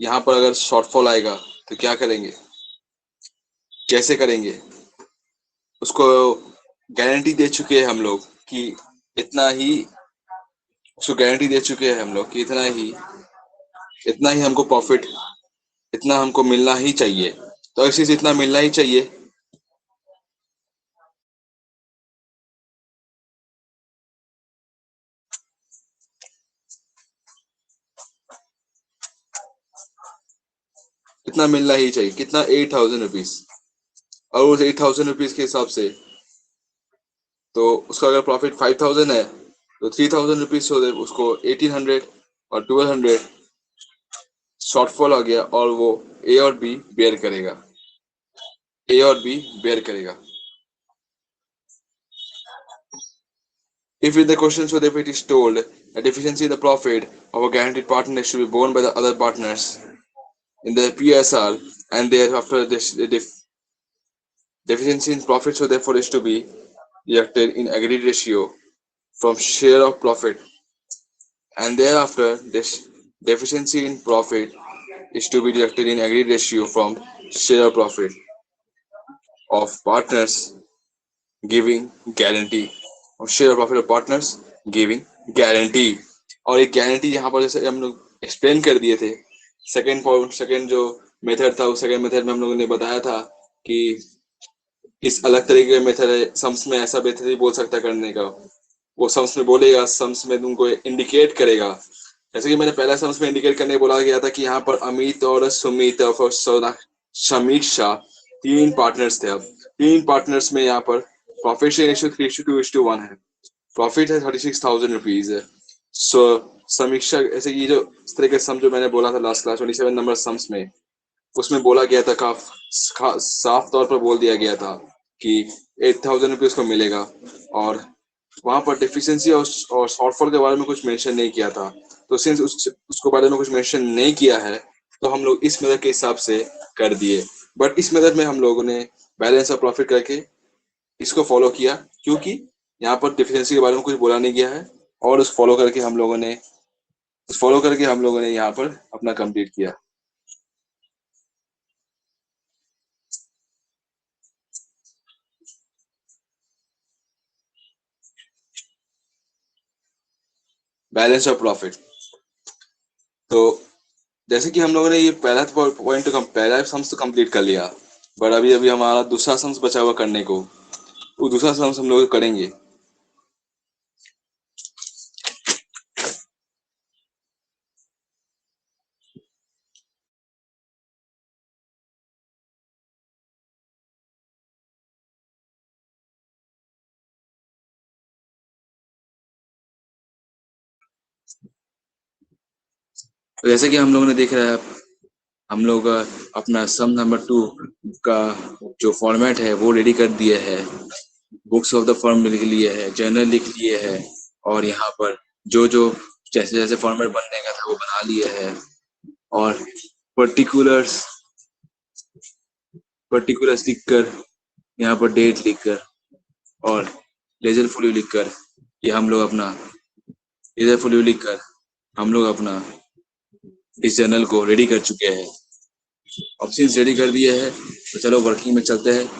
यहाँ पर अगर शॉर्टफॉल आएगा तो क्या करेंगे, कैसे करेंगे? उसको गारंटी दे चुके हैं हम लोग कि इतना ही, उसको गारंटी दे चुके हैं हम लोग कि इतना ही हमको प्रॉफिट, इतना हमको मिलना ही चाहिए। तो इसी से इतना मिलना ही चाहिए। कितना मिलना ही चाहिए, कितना, 8,000 रुपीज। और उस 8,000 रुपीज के हिसाब से तो उसका अगर प्रॉफिट 5,000 है तो 3,000 रुपीज उसको 1,800 और 1,200 शॉर्टफॉल आ गया, और वो ए और बी बेयर करेगा, ए और बी बेयर करेगा। If in the question so if it is told a deficiency in the profit of a guaranteed partner should be borne by the other partners in the PSR, and thereafter this deficiency in profit so therefore is to be deducted in agreed ratio from share of profit, and thereafter this deficiency in profit is to be deducted in agreed ratio from share of profit of partners giving guarantee, of share of profit of partners giving guarantee। और एक guarantee यहाँ पर जैसे हम लोग explain कर दिए थे, सेकंड जो मेथड था, उस सेकंड मेथड में हम लोगों ने बताया था कि इस अलग तरीके का मेथड है, सम्स में ऐसा मेथड ही बोल सकता करने का। वो सम्स में बोलेगा, सम्स में तुमको इंडिकेट करेगा, जैसे कि मैंने पहला सम्स में इंडिकेट करने बोला गया था कि यहाँ पर अमित और सुमित और समीक्षा तीन पार्टनर्स थे। अब तीन पार्टनर्स में यहाँ पर प्रॉफिट शेयर रेशियो 3:2:1 है। प्रॉफिट है 36,000 रुपीज है। सो समीक्षा, ऐसे ये जो इस तरह के सम जो मैंने बोला था लास्ट क्लास 27 नंबर सम्स में, उसमें बोला गया था, साफ तौर पर बोल दिया गया था कि 8,000 रुपीज को मिलेगा, और वहां पर डेफिशिएंसी और शॉर्टफॉल के बारे में कुछ मेंशन नहीं किया था। तो सिंस उसको बारे में कुछ मेंशन नहीं किया है, तो हम लोग इस मेथड के हिसाब से कर दिए। बट इस मेथड में हम लोगों ने बैलेंस ऑफ प्रॉफिट करके इसको फॉलो किया, क्योंकि यहाँ पर डिफिशियंसी के बारे में कुछ बोला नहीं गया है, और उस फॉलो करके हम लोगों ने यहाँ पर अपना कंप्लीट किया। बैलेंस ऑफ प्रॉफिट, तो जैसे कि हम लोगों ने ये पहला सम्स तो कंप्लीट कर लिया, बट अभी अभी हमारा दूसरा सम्स बचा हुआ करने को, वो दूसरा सम्स हम लोग करेंगे। तो जैसे कि हम लोगों ने देख रहा है, हम लोग अपना सम नंबर 2 का जो फॉर्मेट है वो रेडी कर दिए है, बुक्स ऑफ द फर्म लिख लिए है, जर्नल लिख लिए है, और यहाँ पर जो जो जैसे जैसे फॉर्मेट बनने का था वो बना लिए है, और पर्टिकुलर्स पर्टिकुलर्स लिखकर, यहाँ पर डेट लिखकर और लेजर फुल लिखकर, ये हम लोग अपना लेजर फुल लिखकर हम लोग अपना इस जर्नल को रेडी कर चुके हैं। ऑप्शंस रेडी कर दिए हैं, तो चलो वर्किंग में चलते हैं।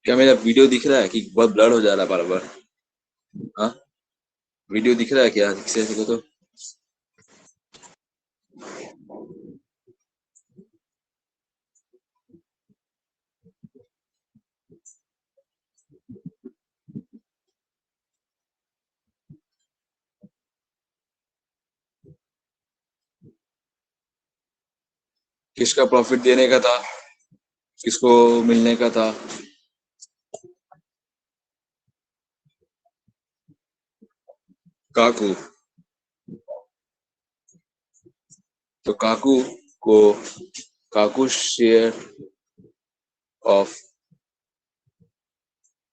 क्या मेरा वीडियो दिख रहा है कि बहुत ब्लर हो जा रहा है बार बार? हाँ, वीडियो दिख रहा है क्या ठीक से देखो तो? किसका प्रॉफिट देने का था? किसको मिलने का था? काकू। तो को काकू share of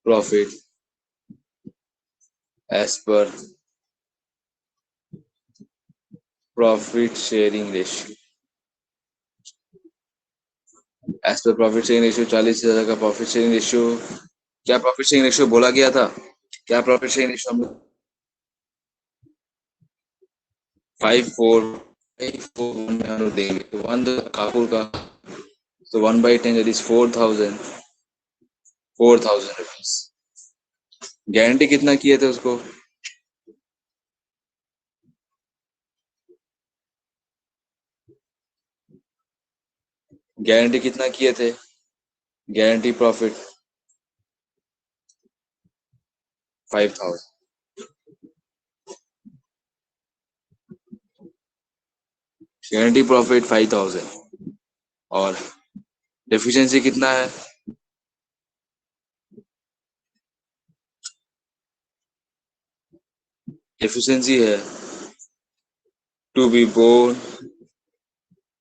profit as per profit sharing ratio. As per profit sharing ratio 40,000 का प्रॉफिट शेयरिंग रेशियो। क्या प्रॉफिट शेयरिंग रेशियो बोला गया था? क्या प्रॉफिट शेयरिंग रेशियो हम लोग? 5,4,5,4 हम लोग देंगे तो वन काकू का। तो 1/10 दैट इज 4,000 रुपीज। गारंटी कितना किए थे उसको? गारंटी कितना किए थे? Guarantee profit 5,000। Guarantee profit 5,000। और डेफिशिएंसी कितना है? डेफिशिएंसी है to be borne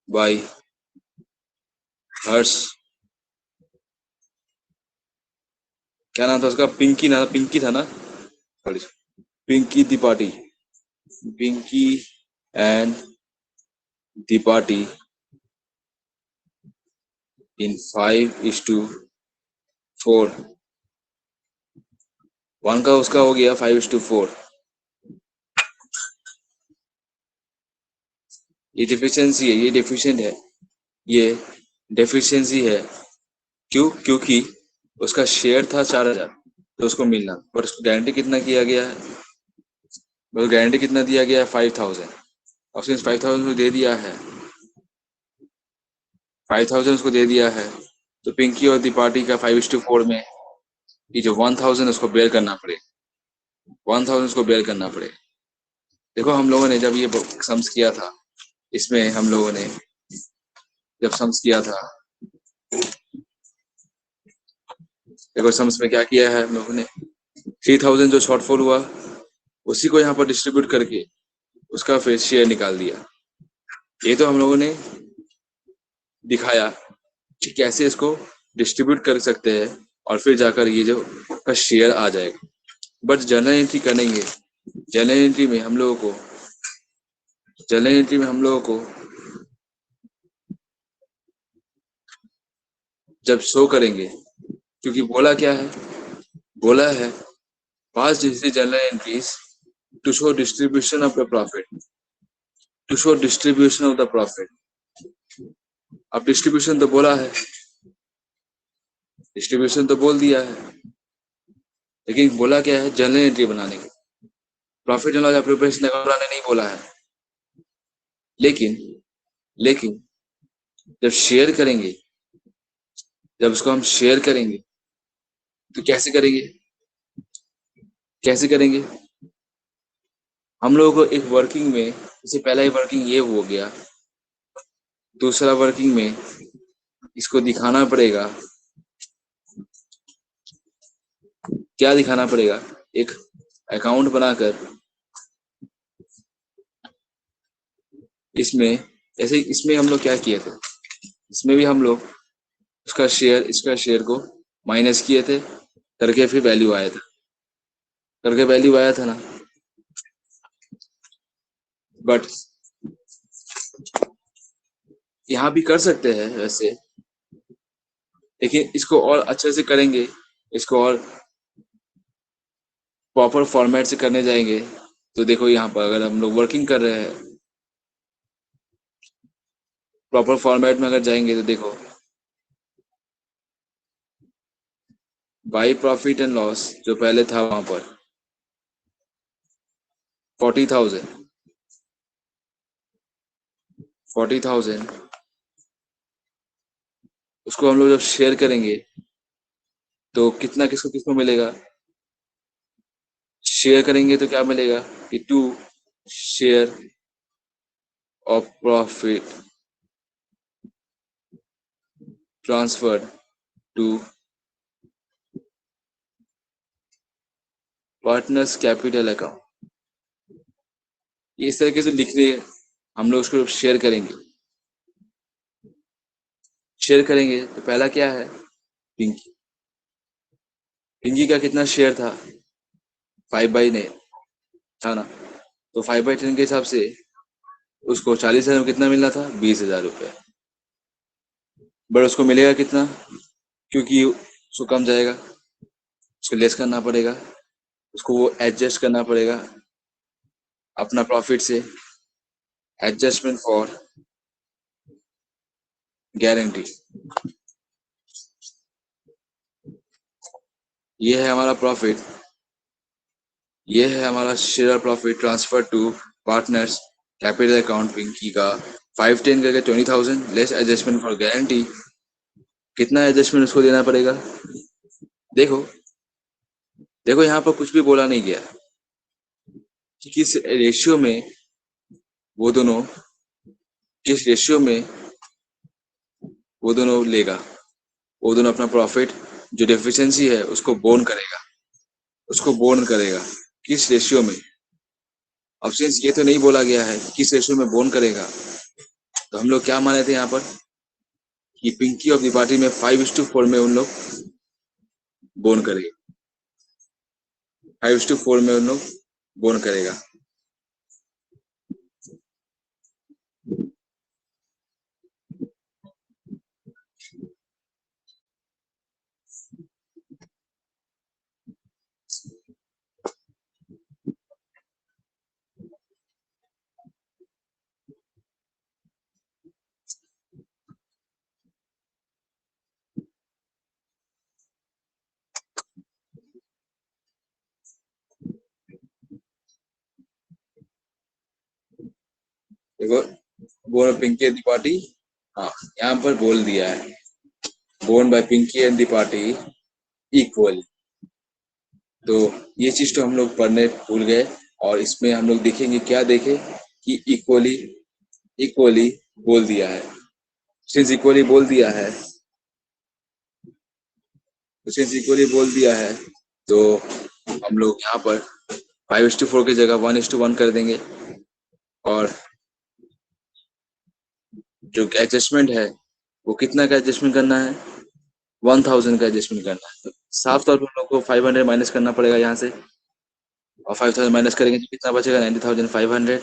by Harsh. क्या नाम था उसका? पिंकी था ना? Sorry, Pinky Tripathi. Pinky and Tripathi in 5:4। One का उसका हो गया 5:4। ये डिफिशियंसी है, ये डेफिशिएंट है, ये डेफिशिएंसी है। क्यों? क्योंकि उसका शेयर था 4,000 तो उसको मिलना, पर उसको गारंटी कितना किया गया है? बस गारंटी कितना दिया गया है? 5,000। और सिंस 5,000 उसको दे दिया है, 5,000 उसको दे दिया है, तो पिंकी और त्रिपाठी का 5:4 में ये जो 1,000 उसको बेयर करना पड़े। 1,000 उसको बेयर करना पड़े। देखो हम लोगों ने जब ये सम्स किया था, इसमें हम लोगों ने जब सम्स किया था, देखो सम्स में क्या किया है हम लोगों ने? 3,000 जो शॉर्टफॉल हुआ उसी को यहाँ पर डिस्ट्रीब्यूट करके उसका फिर शेयर निकाल दिया। ये तो हम लोगों ने दिखाया कि कैसे इसको डिस्ट्रीब्यूट कर सकते हैं और फिर जाकर ये जो का शेयर आ जाएगा। बट जर्नल एंट्री करेंगे, जर्नल एंट्री में हम लोगों को जर्नल एंट्री में हम लोगों को जब शो करेंगे, क्योंकि बोला क्या है? बोला है पास जैसे journal entries to show distribution of the profit, to show distribution of the profit. अब डिस्ट्रीब्यूशन तो बोला है, डिस्ट्रीब्यूशन तो बोल दिया है, लेकिन बोला क्या है? जर्नल एंट्री बनाने के। प्रॉफिट एंड लॉस प्रिपरेशन बनाने नहीं बोला है। लेकिन लेकिन जब शेयर करेंगे, जब उसको हम शेयर करेंगे तो कैसे करेंगे? कैसे करेंगे? हम लोगों को एक वर्किंग में, जैसे पहला ही वर्किंग ये हो गया, दूसरा वर्किंग में इसको दिखाना पड़ेगा। क्या दिखाना पड़ेगा? एक अकाउंट बनाकर इसमें, जैसे इसमें हम लोग क्या किए थे, इसमें भी हम लोग उसका शेयर, इसका शेयर को माइनस किए थे, करके फिर वैल्यू आया था, करके वैल्यू आया था ना। बट यहाँ भी कर सकते हैं वैसे, लेकिन इसको और अच्छे से करेंगे, इसको और प्रॉपर फॉर्मेट से करने जाएंगे तो देखो यहाँ पर अगर हम लोग वर्किंग कर रहे हैं, प्रॉपर फॉर्मेट में अगर जाएंगे तो देखो बाई प्रॉफिट एंड लॉस जो पहले था वहां पर 40,000, 40,000 उसको हम लोग जब शेयर करेंगे तो कितना किसको किसको मिलेगा? शेयर करेंगे तो क्या मिलेगा कि to share of profit transfer to partners capital account. ये इस तरीके से लिख रहे हैं, हम लोग उसको शेयर करेंगे। शेयर करेंगे तो पहला क्या है? पिंकी। पिंकी का कितना शेयर था? 5/9 था ना। तो 5/10 के हिसाब से उसको 40,000 में कितना मिलना था? 20,000 रुपये। बट उसको मिलेगा कितना? क्योंकि उसको कम जाएगा, उसको लेस करना पड़ेगा, उसको वो एडजस्ट करना पड़ेगा अपना प्रॉफिट से। एडजस्टमेंट फॉर गारंटी, ये है हमारा प्रॉफिट। ये है हमारा share profit transfer to partners capital account Pinky का 5/10 करके 20,000 लेस एडजस्टमेंट फॉर गारंटी। कितना एडजस्टमेंट उसको देना पड़ेगा? देखो, देखो यहाँ पर कुछ भी बोला नहीं गया कि किस रेशियो में वो दोनों, किस रेशियो में वो दोनों लेगा। वो दोनों अपना प्रॉफिट जो डेफिशिएंसी है उसको बोर्न करेगा, उसको बोर्न करेगा। किस रेशियो में? अब सिंस ये तो नहीं बोला गया है कि किस रेशियो में बोर्न करेगा, तो हम लोग क्या माने थे यहाँ पर कि पिंकी ऑफ द पार्टी में 5:4 में उन लोग बोर्न करेगा। 5:4 में उन लोग बोर्न करेगा। देखो, borne Pinky and the party, हाँ यहाँ पर बोल दिया है borne by Pinky and the party equal. तो ये चीज तो हम लोग पढ़ने भूल गए, और इसमें हम लोग देखेंगे, क्या देखें कि इक्वली, इक्वली बोल दिया है। सिंस इक्वली बोल दिया है, तो सिंस इक्वली बोल दिया है तो हम लोग यहाँ पर 5:4 की जगह 1:1 कर देंगे। और जो एडजस्टमेंट है वो कितना का एडजस्टमेंट करना है? 1,000 का एडजस्टमेंट करना है। तो साफ तौर पर हम लोग को 500 माइनस करना पड़ेगा यहाँ से, और 5,000 माइनस करेंगे तो कितना बचेगा? 90,500।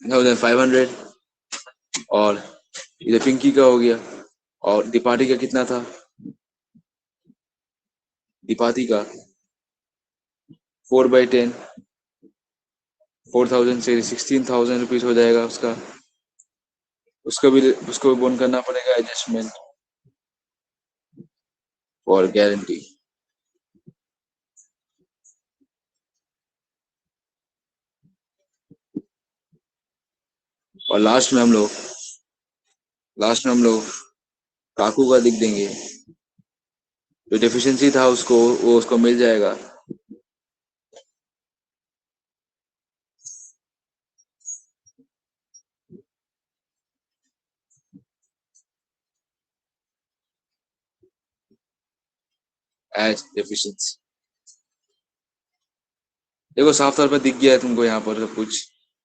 90,500। और इधर पिंकी का हो गया, और दीपाटी का कितना था? दीपाती का 4/10, 4,000 से 16,000 रुपीज हो जाएगा उसका। उसको भी बोन करना पड़ेगा एडजस्टमेंट फॉर गारंटी। और लास्ट में हम लोग काकू का लिख देंगे। जो डेफिशिएंसी था उसको, वो उसको मिल जाएगा। As deficiency. देखो साफ तौर पर दिख गया है तुमको यहाँ पर सब कुछ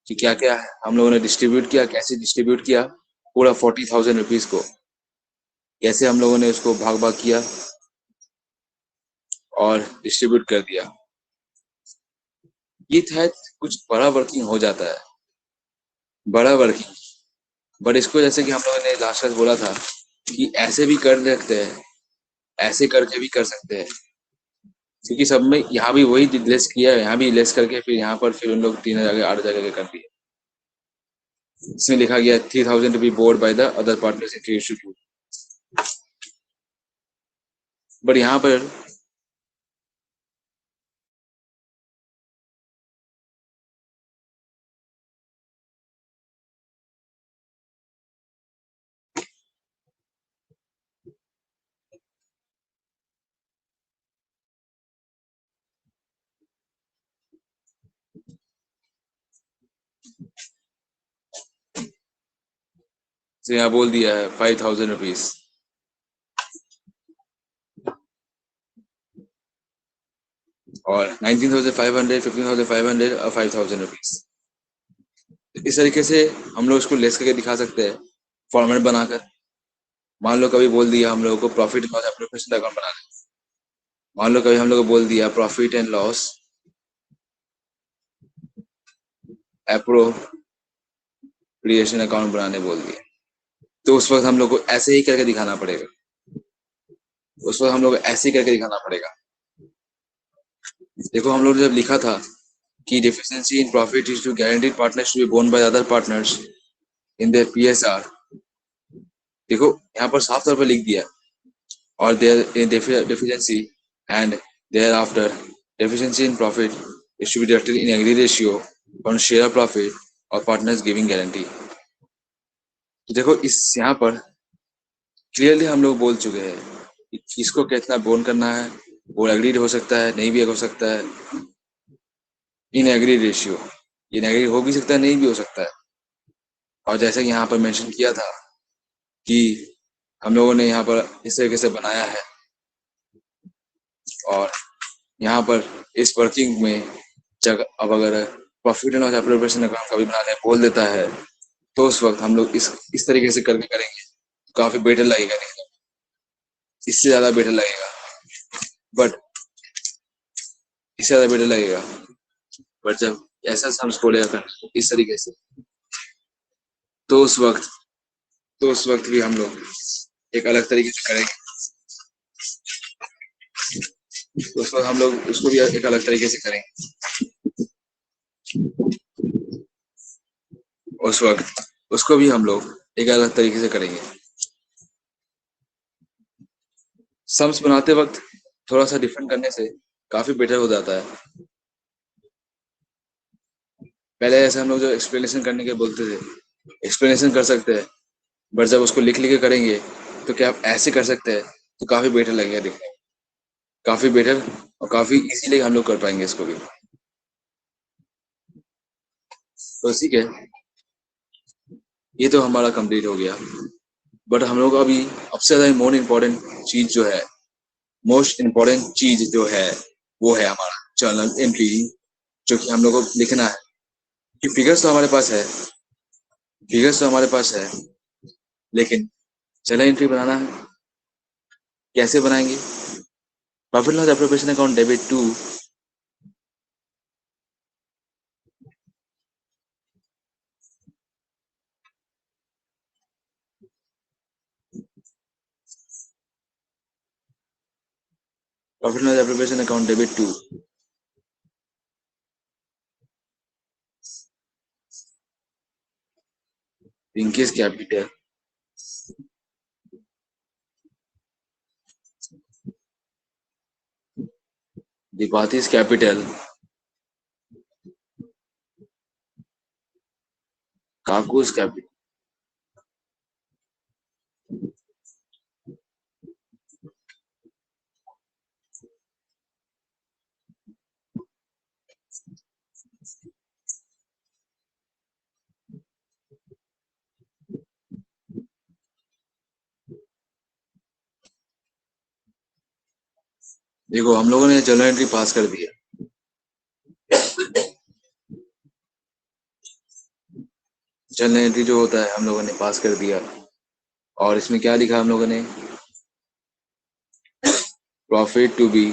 कि क्या क्या है हम लोगों ने डिस्ट्रीब्यूट किया, कैसे डिस्ट्रीब्यूट किया पूरा 40,000 रुपीज को, कैसे हम लोगों ने उसको भाग भाग किया और डिस्ट्रीब्यूट कर दिया। ये था कुछ बड़ा वर्किंग हो जाता है, बड़ा वर्किंग। बट इसको जैसे कि हम लोगों ने लास्ट क्लास बोला था कि ऐसे भी कर सकते हैं, ऐसे करके भी कर सकते हैं, क्योंकि सब में यहाँ भी वही लेस किया है, यहाँ भी लेस करके फिर यहाँ पर फिर उन लोग 3,000 8,000 करके कर दिए। इसमें लिखा गया 3,000 to be borne by the other partners in, but यहाँ पर यहाँ बोल दिया है 5,000 रुपीज, और 19,500, 15,500 और 5,000 रुपीज। इस तरीके से हम लोग इसको लेस करके दिखा सकते हैं फॉर्मेट बनाकर। मान लो कभी बोल दिया हम लोगों को profit and loss appropriation account बनाना है, मान लो कभी हम लोग को बोल दिया profit and loss appropriation account बनाने बोल दिया, तो उस वक्त हम लोग को ऐसे ही करके दिखाना पड़ेगा, उस वक्त हम लोग को ऐसे ही करके दिखाना पड़ेगा। देखो हम लोग ने जब लिखा था कि deficiency in profit is to guaranteed partners to be borne by other partners in their PSR, देखो यहाँ पर साफ तौर पर लिख दिया, और their deficiency and thereafter deficiency in profit is to be deducted in agreed ratio from share of profit or partners giving guarantee। तो देखो इस यहाँ पर क्लियरली हम लोग बोल चुके हैं कि किसको कितना बोन करना है, वो एग्रीड हो सकता है, नहीं भी हो सकता है, इन एग्रीड रेशियो, इन एग्रीड हो भी सकता है, नहीं भी हो सकता है। और जैसे कि यहाँ पर मेंशन किया था कि हम लोगों ने यहाँ पर इस तरीके से बनाया है, और यहाँ पर इस वर्किंग में जब अब अगर profit and loss appropriation account कभी बनाने बोल देता है, तो उस वक्त हम लोग इस तरीके से करके करेंगे, काफी बेटर लगेगा, नहीं इससे ज्यादा बेटर लगेगा, बट इससे ज्यादा बेटर लगेगा, बट जब ऐसा हम बोलेगा इस तरीके से, तो उस वक्त भी हम लोग एक अलग तरीके से करेंगे, तो उस वक्त हम लोग उसको भी एक अलग तरीके से करेंगे, उस वक्त उसको भी हम लोग एक अलग तरीके से करेंगे। सम्स बनाते वक्त थोड़ा सा डिफरेंट करने से काफी बेटर हो जाता है। पहले ऐसे हम लोग जो एक्सप्लेनेशन करने के बोलते थे, एक्सप्लेनेशन कर सकते हैं, बट जब उसको लिख लिख के करेंगे तो क्या आप ऐसे कर सकते हैं, तो काफी बेटर लगेगा दिखने में, काफी बेटर, और काफी इजीली हम लोग कर पाएंगे इसको भी। तो ठीक है, ये तो हमारा कंप्लीट हो गया, बट हम लोग अभी सबसे ज्यादा मोस्ट इम्पोर्टेंट चीज जो है वो है हमारा जर्नल एंट्री, जो कि हम लोग को लिखना है। कि फिगर्स तो हमारे पास है, फिगर्स तो हमारे पास है, लेकिन जर्नल एंट्री बनाना है, कैसे बनाएंगे? Profit loss appropriation account debit to profit loss appropriation account debit to Rinke's capital, Dipati's capital, Kaku's capital। देखो हम लोगों ने जर्नल एंट्री पास कर दिया, जर्नल एंट्री जो होता है हम लोगों ने पास कर दिया, और इसमें क्या लिखा हम लोगों ने? Profit to be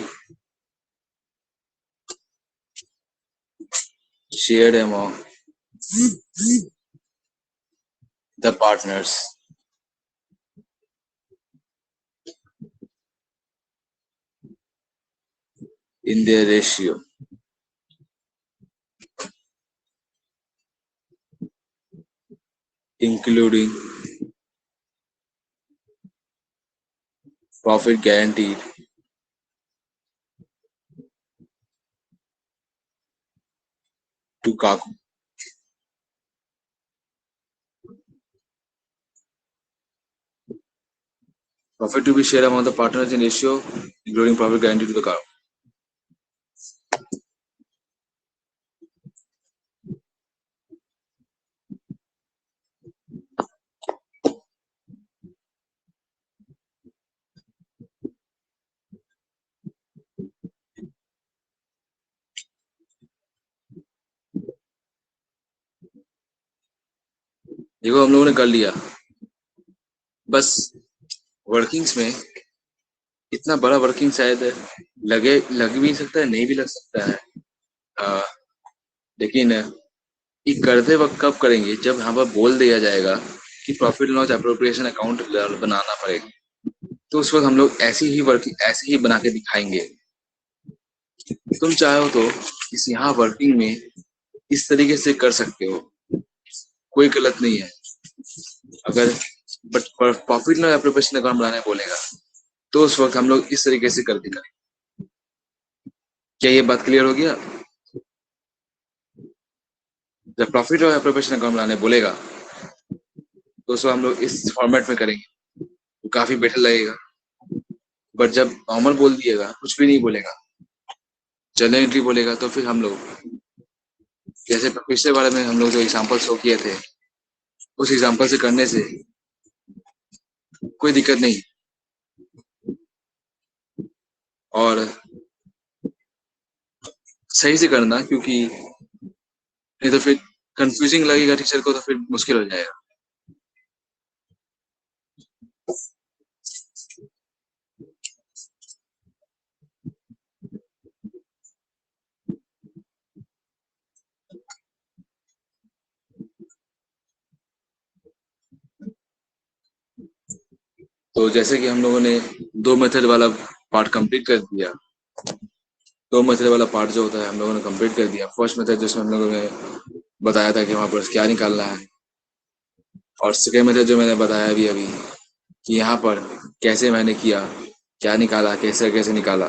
shared among the partners in their ratio including profit guaranteed to Kaku. Profit to be shared among the partners in ratio, including profit guaranteed to the Kaku. देखो हम लोगों ने कर लिया, बस वर्किंग्स में इतना बड़ा वर्किंग शायद लग भी सकता है, नहीं भी लग सकता है। लेकिन ये करते वक्त कब करेंगे, जब यहाँ पर बोल दिया जाएगा कि प्रॉफिट लॉस अप्रोप्रिएशन अकाउंट बनाना पड़ेगा, तो उस वक्त हम लोग ऐसे ही बना के दिखाएंगे। तुम चाहो तो इस यहाँ वर्किंग में इस तरीके से कर सकते हो, कोई गलत नहीं है। अगर but profit loss appropriation account बनाने बोलेगा तो उस वक्त हम लोग इस तरीके से कर दिखाएं। क्या ये बात क्लियर हो गया? जब प्रॉफिट लॉस अप्रोप्रिएशन अकाउंट बनाने बोलेगा तो उसको हम लोग इस फॉर्मेट में करेंगे, तो काफी बेटर लगेगा। बट जब नॉर्मल बोल दिएगा, कुछ भी नहीं बोलेगा, जनरल एंट्री बोलेगा, तो फिर हम लोग जैसे पिछले बार में हम लोग जो एग्जांपल शो किए थे, उस एग्जांपल से करने से कोई दिक्कत नहीं। और सही से करना, क्योंकि नहीं तो फिर कंफ्यूजिंग लगेगा टीचर को, तो फिर मुश्किल हो जाएगा। तो जैसे कि हम लोगों ने दो मेथड वाला पार्ट कंप्लीट कर दिया। दो मेथड वाला पार्ट जो होता है हम लोगों ने कंप्लीट कर दिया। फर्स्ट मेथड जिसमें हम लोगों ने बताया था कि वहां पर क्या निकालना है, और सेकेंड मेथड जो मैंने बताया अभी अभी कि यहाँ पर कैसे मैंने किया, क्या निकाला, कैसे कैसे निकाला।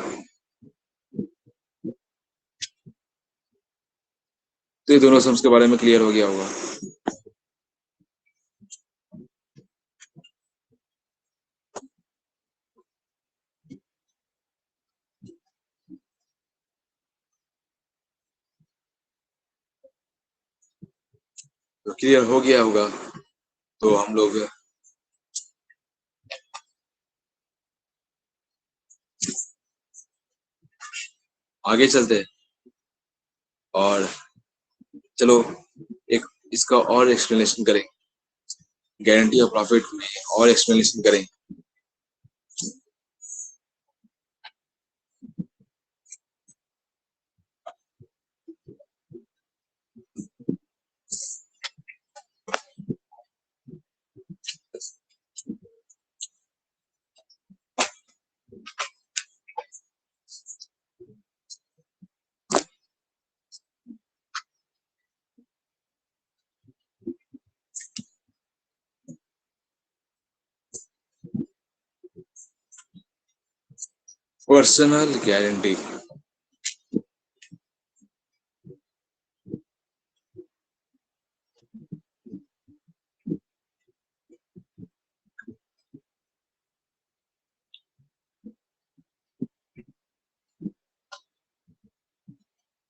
तो ये दोनों सम्स के बारे में क्लियर हो गया होगा। तो क्लियर हो गया होगा, तो हम लोग आगे चलते हैं। और चलो एक इसका और एक्सप्लेनेशन करें, गारंटी ऑफ प्रॉफिट में और एक्सप्लेनेशन करें। Personal guarantee,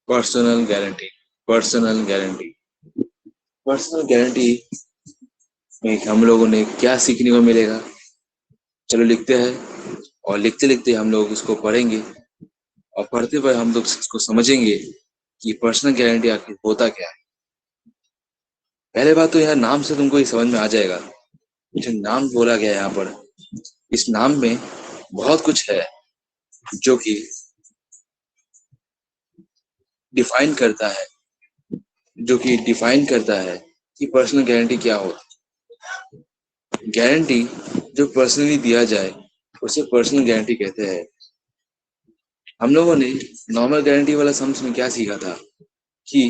personal guarantee, personal guarantee, personal guarantee में हम लोगों ने क्या सीखने को मिलेगा? चलो लिखते हैं, और लिखते लिखते हम लोग इसको पढ़ेंगे, और पढ़ते हुए हम लोग इसको समझेंगे कि पर्सनल गारंटी आखिर होता क्या है। पहले बात तो यार नाम से तुमको ये समझ में आ जाएगा, जो नाम बोला गया है यहाँ पर, इस नाम में बहुत कुछ है जो कि डिफाइन करता है, जो कि डिफाइन करता है कि पर्सनल गारंटी क्या होता है। गारंटी जो पर्सनली दिया जाए उसे पर्सनल गारंटी कहते हैं। हम लोगों ने नॉर्मल गारंटी वाला सम्स में क्या सीखा था कि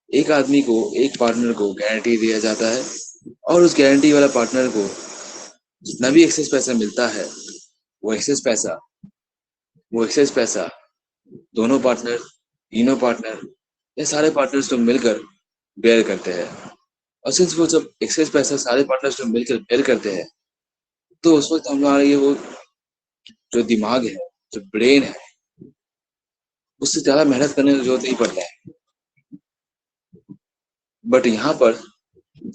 एक आदमी को, एक पार्टनर को गारंटी दिया जाता है, और उस गारंटी वाला पार्टनर को जितना भी एक्सेस पैसा मिलता है, वो एक्सेस पैसा वो एक्सेस पैसा दोनों पार्टनर, तीनों पार्टनर या सारे पार्टनर्स लोग मिलकर बेयर करते हैं। और सिंस वो जब एक्सेस पैसा सारे पार्टनर्स लोग मिलकर बेयर करते हैं, तो उस वक्त हमारा ये वो जो दिमाग है, जो ब्रेन है, उससे ज्यादा मेहनत करने की जरूरत नहीं पड़ता है। बट यहाँ पर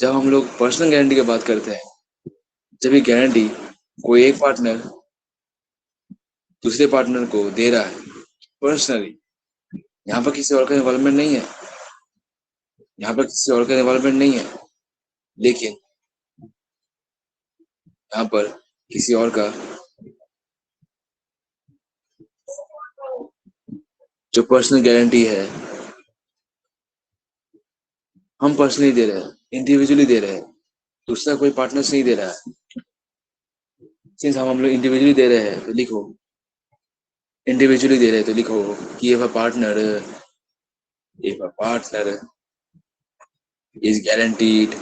जब हम लोग पर्सनल गारंटी की बात करते हैं, जब ये गारंटी कोई एक पार्टनर दूसरे पार्टनर को दे रहा है पर्सनली, यहाँ पर किसी और का इन्वॉल्वमेंट नहीं है, यहाँ पर किसी और का इन्वॉल्वमेंट नहीं है, लेकिन यहाँ पर किसी और का जो पर्सनल गारंटी है, हम पर्सनली दे रहे हैं, इंडिविजुअली दे रहे हैं, दूसरा कोई पार्टनर नहीं दे रहा है। सिंस हम लोग इंडिविजुअली दे रहे हैं तो लिखो, इंडिविजुअली दे रहे हैं तो लिखो कि if a partner is guaranteed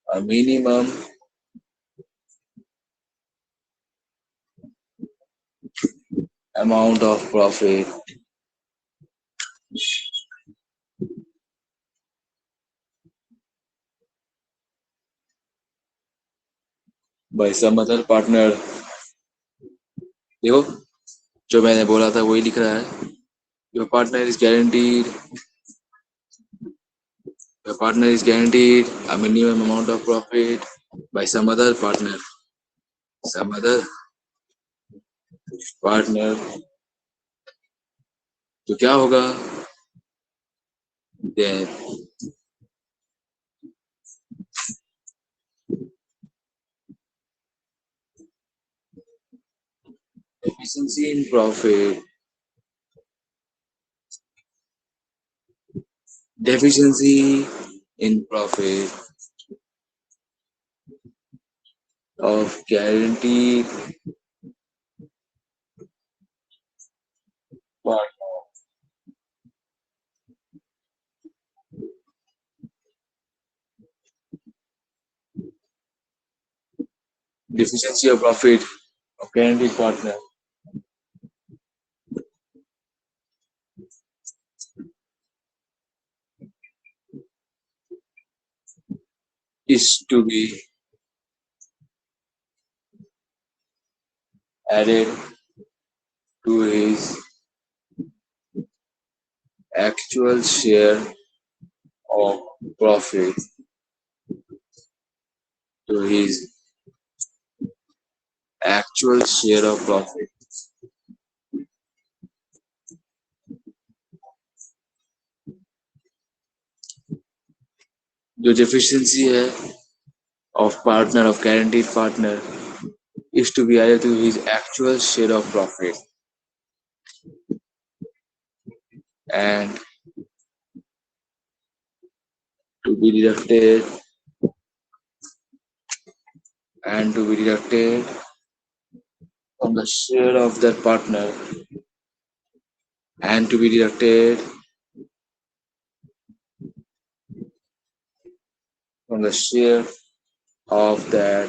a minimum amount of profit by some other partner, देखो जो मैंने बोला था वही लिख रहा है। Your partner is guaranteed Your partner is guaranteed a minimum amount of profit by some other partner. Some other partner. तो क्या होगा? Then deficiency in profit. Deficiency in profit of guaranteed partner. Deficiency of profit of guaranteed partner is to be added to his actual share of profit, to his actual share of profit. जो deficiency है of partner, of guaranteed partner, is to be added to his actual share of profit, and to be deducted from the share of that partner, and to be deducted from the share of that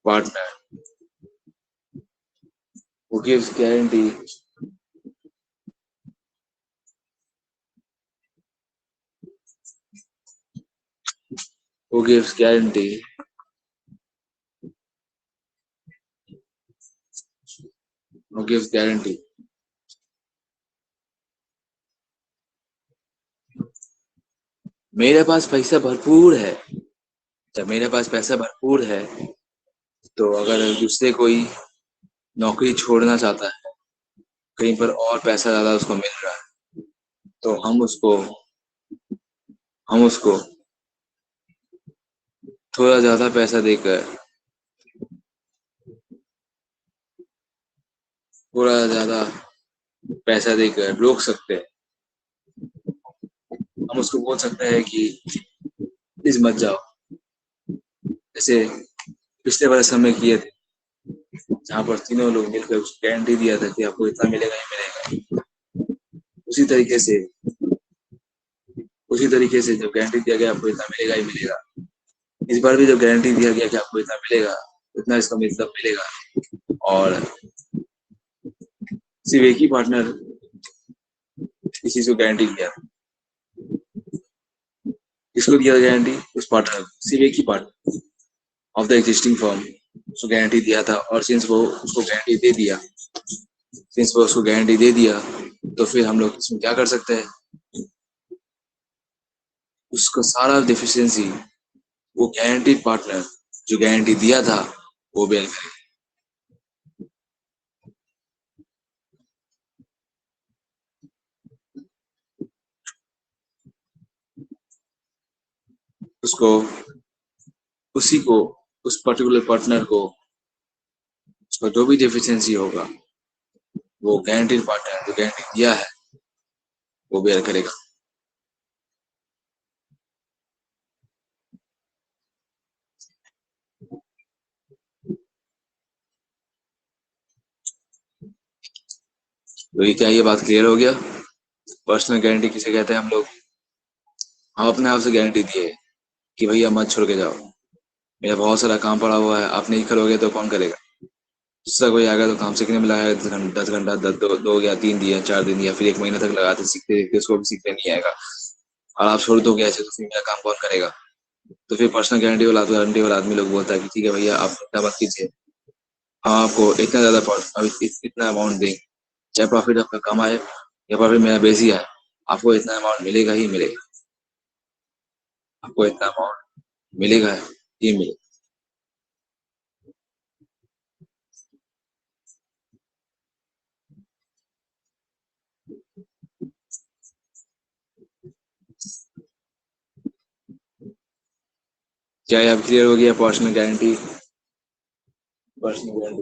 partner who gives guarantee who gives guarantee who gives guarantee मेरे पास पैसा भरपूर है। जब मेरे पास पैसा भरपूर है, तो अगर दूसरे कोई नौकरी छोड़ना चाहता है, कहीं पर और पैसा ज्यादा उसको मिल रहा है, तो हम उसको थोड़ा ज्यादा पैसा देकर, थोड़ा ज्यादा पैसा देकर रोक सकते हैं। हम उसको बोल सकते हैं कि प्लीज मत जाओ, जैसे पिछले बरस हमें किए थे। जहाँ पर तीनों लोग मिलकर उसको गारंटी दिया था कि आपको इतना मिलेगा ही मिलेगा। उसी तरीके से उसी तरीके से जब गारंटी दिया गया आपको इतना मिलेगा ही मिलेगा, इस बार भी जब गारंटी दिया गया कि आपको इतना मिलेगा, इतना इसका मतलब मिलेगा। और सिर्फ एक ही पार्टनर इस चीज को गारंटी दिया। किसको दिया गारंटी? उस पार्टनर को, सिर्फ एक ही partner of the existing firm उसको गारंटी दिया था। और सिंस वो उसको गारंटी दे दिया सिंस वो उसको गारंटी दे दिया तो फिर हम लोग इसमें क्या कर सकते हैं? उसका सारा डिफिशियंसी वो गारंटीड पार्टनर जो गारंटी दिया था वो बेयर करे। उसको उसी को उस पर्टिकुलर पार्टनर को उसका जो भी डेफिशिएंसी होगा वो गारंटीड पार्टनर जो गारंटी दिया है वो बेयर करेगा। तो ये क्या, ये बात क्लियर हो गया? पर्सनल गारंटी किसे कहते हैं हम लोग? हम अपने आप से गारंटी दिए कि भैया मत छोड़ के जाओ, मेरा बहुत सारा काम पड़ा हुआ है, आप नहीं करोगे तो कौन करेगा? दूसरा कोई आएगा तो काम सीखने में लगाएगा 10 घंटा, 10 घंटा, दो या 3 दिन या 4 दिन या फिर 1 महीना तक लगाते सीखते सीखते उसको भी सीखने नहीं आएगा, और आप छोड़ दोगे ऐसे तो फिर मेरा काम कौन करेगा? तो फिर पर्सनल गारंटी वाला आदमी लोग बोलता है कि ठीक है भैया आप चिंता मत कीजिए, हम आपको इतना ज्यादा इतना अमाउंट देंगे, चाहे प्रॉफिट आपका कम आए या प्रॉफिट मेरा बेसी आए, आपको इतना अमाउंट मिलेगा ही मिलेगा, आपको इतना अमाउंट मिलेगा ही मिलेगा। क्या ये अब क्लियर हो गया? पर्सनल गारंटी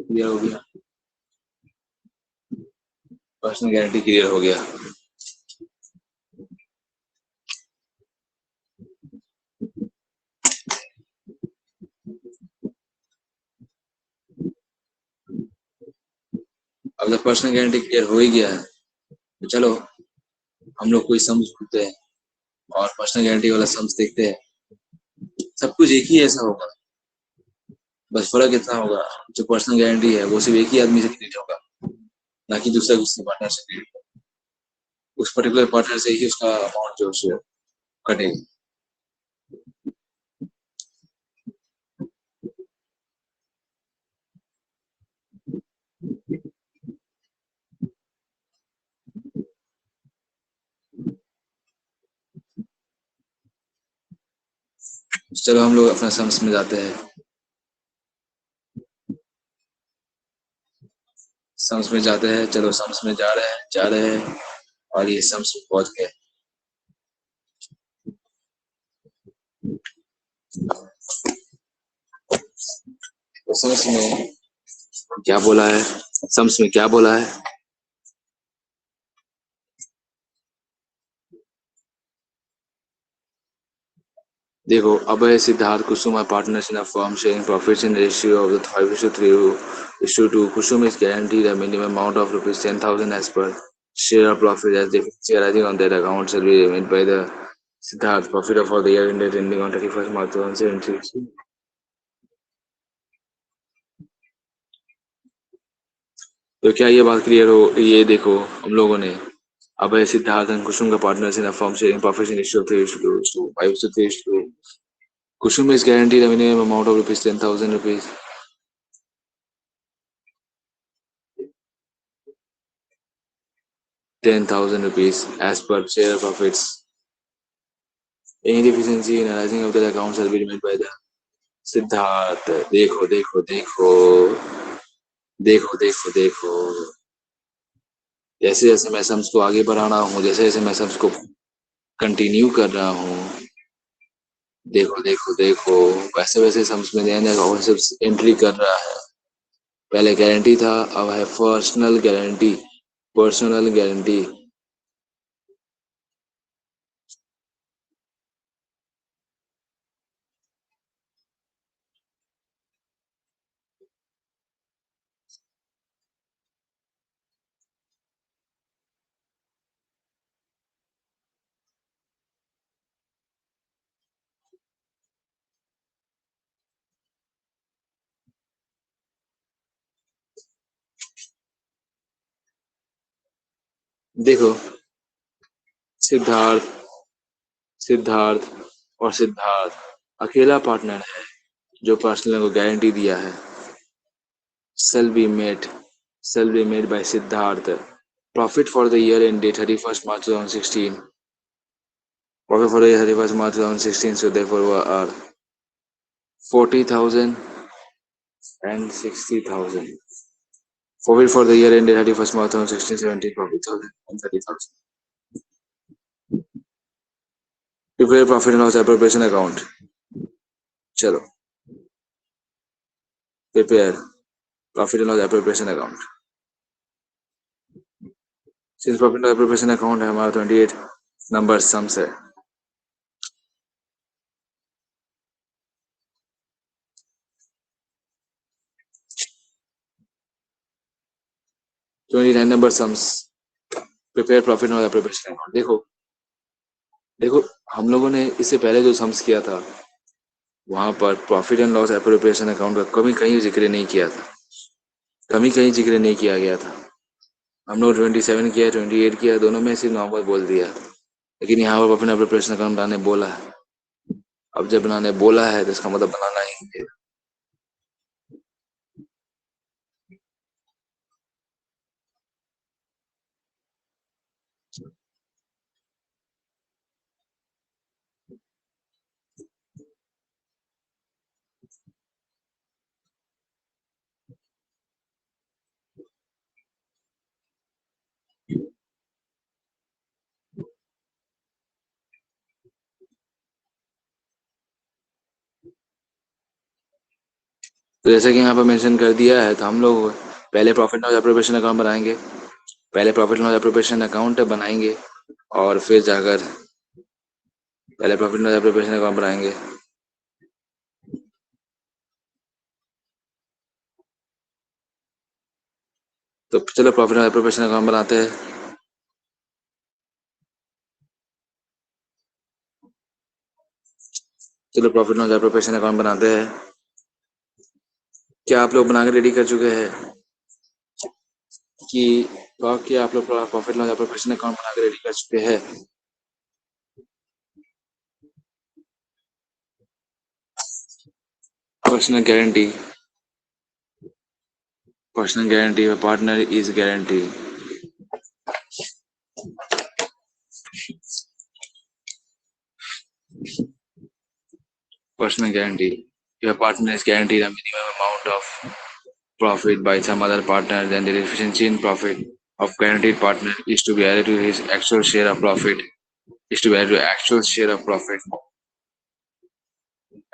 क्लियर हो गया? पर्सनल गारंटी क्लियर हो गया। अब जब पर्सनल गारंटी क्लियर हो ही गया है तो चलो हम लोग कोई सम्स ढूंढते हैं और पर्सनल गारंटी वाला सम्स देखते हैं। सब कुछ एक ही ऐसा होगा, बस फर्क इतना होगा, जो पर्सनल गारंटी है वो सिर्फ एक ही आदमी से क्रिएट होगा, ना कि दूसरा किसी पार्टनर से क्रिएट होगा। उस पर्टिकुलर पार्टनर से ही उसका अमाउंट जो है कटेगा। चलो हम लोग अपना सम्स में जाते हैं। सम्स में जाते हैं, चलो सम्स में जा रहे हैं और ये सम्स में पहुंच गए। तो सम्स में क्या बोला है? सम्स में क्या बोला है? देखो, Abhay, Siddharth, Kusum are partners in a firm sharing profits in ratio of the 5:3:2. Kusum is guaranteed a minimum amount of rupees 10,000 as per share of profit as deficiency arising on that account shall be made by the Siddharth profit for the year ending on 31st March 2017. तो क्या ये बात clear हो? ये देखो हम लोगों ने अभय, सिद्धार्थ एंड कुसुम का partners in a firm sharing profits in ratio of 3:2, 5:3:2. Kusum is guaranteed a minimum amount of rupees 10,000 rupees. 10,000 rupees as per share profits. Any deficiency in arising of the account shall be made by the Siddharth. देखो देखो देखो देखो देखो देखो, जैसे जैसे मैं sums को आगे बढ़ा रहा हूँ, जैसे जैसे मैं सम्स को कंटिन्यू कर रहा हूँ, देखो देखो देखो, वैसे वैसे सम्स में नया नया कॉन्सेप्ट एंट्री कर रहा है। पहले गारंटी था, अब है पर्सनल गारंटी। Personal guarantee. देखो, सिद्धार्थ सिद्धार्थ और सिद्धार्थ अकेला पार्टनर है जो पर्सनल को गारंटी दिया है। shall be made shall be made by Siddharth. Profit for the year ended 31st March 2016. Profit for the year 31st March 2016, so therefore are 40,000 and 60,000. Profit for the year ended 31st March 2016, 17 profit 1,000 and 30,000. Prepare profit and loss appropriation account. चलो, prepare profit and loss appropriation account. Since profit and loss appropriation account है हमारा 28 number sums है। Twenty nine number sums. Prepare profit and loss appropriation account. देखो देखो हम लोगों ने इससे पहले जो सम्स किया था वहां पर profit and loss appropriation account का कभी कहीं जिक्र नहीं किया था, कभी कहीं जिक्र नहीं किया गया था। हम लोग 27 किया, 28 किया, दोनों में सिर्फ नॉर्मल बोल दिया, लेकिन यहाँ पर प्रॉफिट एंड एप्रोप्रिएशन अकाउंट बनाने बोला है। अब जब बनाने बोला है तो इसका मतलब बनाना ही है। तो जैसे कि यहाँ पर मेंशन कर दिया है तो हम लोग पहले profit and loss appropriation account बनाएंगे, पहले profit and loss appropriation account बनाएंगे और फिर जाकर पहले profit and loss appropriation account बनाएंगे। तो चलो प्रॉफिट एंड एप्रोप्रिएशन अकाउंट बनाते हैं। चलो profit and loss appropriation account बनाते हैं। क्या आप लोग बनाकर रेडी कर चुके हैं कि क्या आप लोग profit and loss appropriation account बनाकर रेडी कर चुके हैं? Personal guarantee, personal guarantee partner is guarantee. Personal guarantee. If a partner is guaranteed a minimum amount of profit by some other partner, then the deficiency in profit of guaranteed partner is to be added to his actual share of profit. Is to be added to actual share of profit.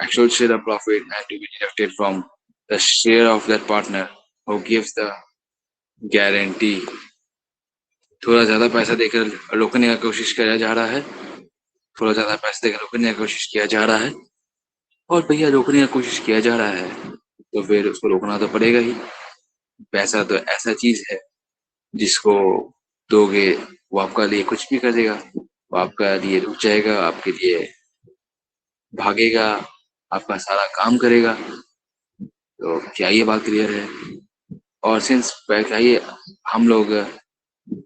Actual share of profit and to be deducted from the share of that partner who gives the guarantee. थोड़ा ज्यादा पैसा देकर रोकने का कोशिश किया जा रहा है, थोड़ा ज्यादा पैसा देकर रोकने का कोशिश किया जा रहा है, और भैया रोकने का कोशिश किया जा रहा है तो फिर उसको रोकना तो पड़ेगा ही। पैसा तो ऐसा चीज है जिसको दोगे वो आपका लिए कुछ भी कर देगा, वो आपका लिए रुक जाएगा, आपके लिए भागेगा, आपका सारा काम करेगा। तो क्या ये बात क्लियर है? और सिंस क्या ये हम लोग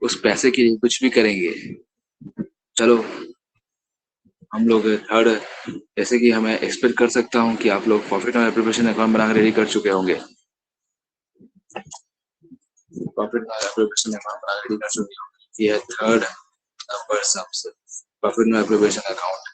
उस पैसे के लिए कुछ भी करेंगे। चलो हम लोग थर्ड, जैसे कि हमें एक्सपेक्ट कर सकता हूँ कि आप लोग प्रॉफिट और एप्रोप्रिएशन अकाउंट बनाकर रेडी कर चुके होंगे। प्रॉफिट और एप्रोप्रिएशन अकाउंट बनाकर रेडी कर चुके होंगे। ये थर्ड नंबर सम्स प्रॉफिट और appropriation account.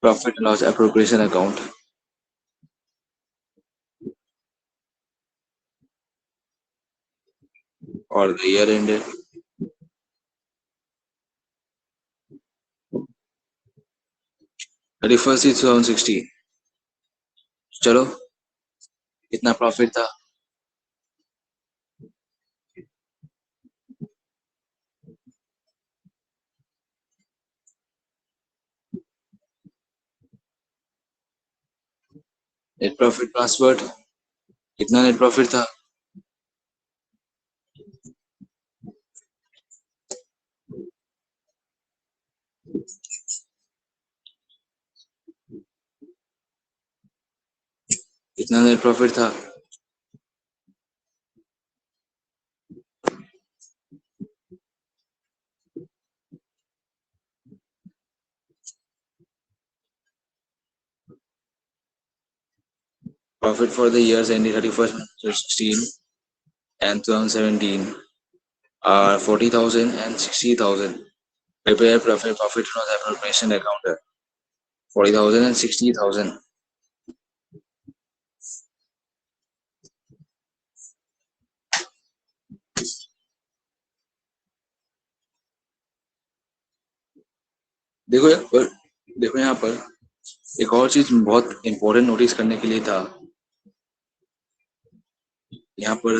Profit loss appropriation account, और द ईयर एंडेड 31 2016। चलो, कितना प्रॉफिट था? नेट प्रॉफिट ट्रांसफर्ड, कितना नेट प्रॉफिट था? कितना नेट प्रॉफिट था? Profit for the years ending 31st March 2016 and 2017 are 40,000 and 60,000. Prepare profit from the appropriation account 40,000 and 60,000. देखो यहाँ पर एक और चीज बहुत इंपॉर्टेंट नोटिस करने के लिए था। यहाँ पर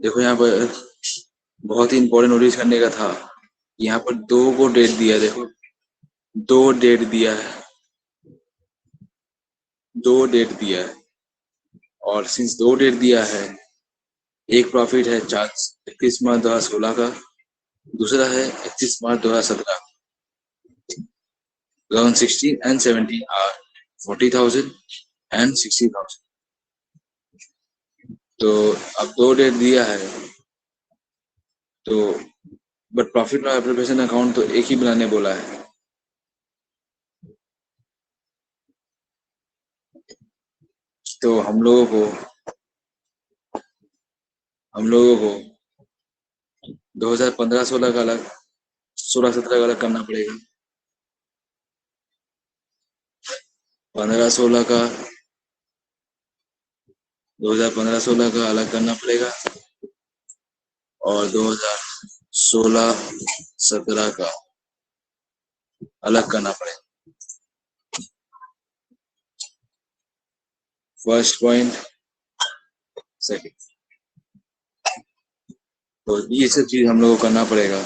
देखो, यहाँ पर बहुत ही इंपॉर्टेंट नोटिस करने का था। यहाँ पर दो को डेट दिया, देखो दो डेट दिया है, दो डेट दिया है, और सिंस दो डेट दिया है, एक प्रॉफिट है 31 मार्च 2016 का, दूसरा है 31 मार्च 2017। 2016 and 17 are 40,000 and 60,000। तो अब दो डेट दिया है, तो बट प्रॉफिट और एप्लीकेशन अकाउंट तो एक ही बनाने बोला है। तो हम लोगों को 2015-16 का अलग, 16-17 का अलग करना पड़ेगा। 15-16 का 2015-16 का अलग करना पड़ेगा, और 2016-17 का अलग करना पड़ेगा। फर्स्ट पॉइंट, सेकंड, तो ये सब चीज हम लोगों को करना पड़ेगा,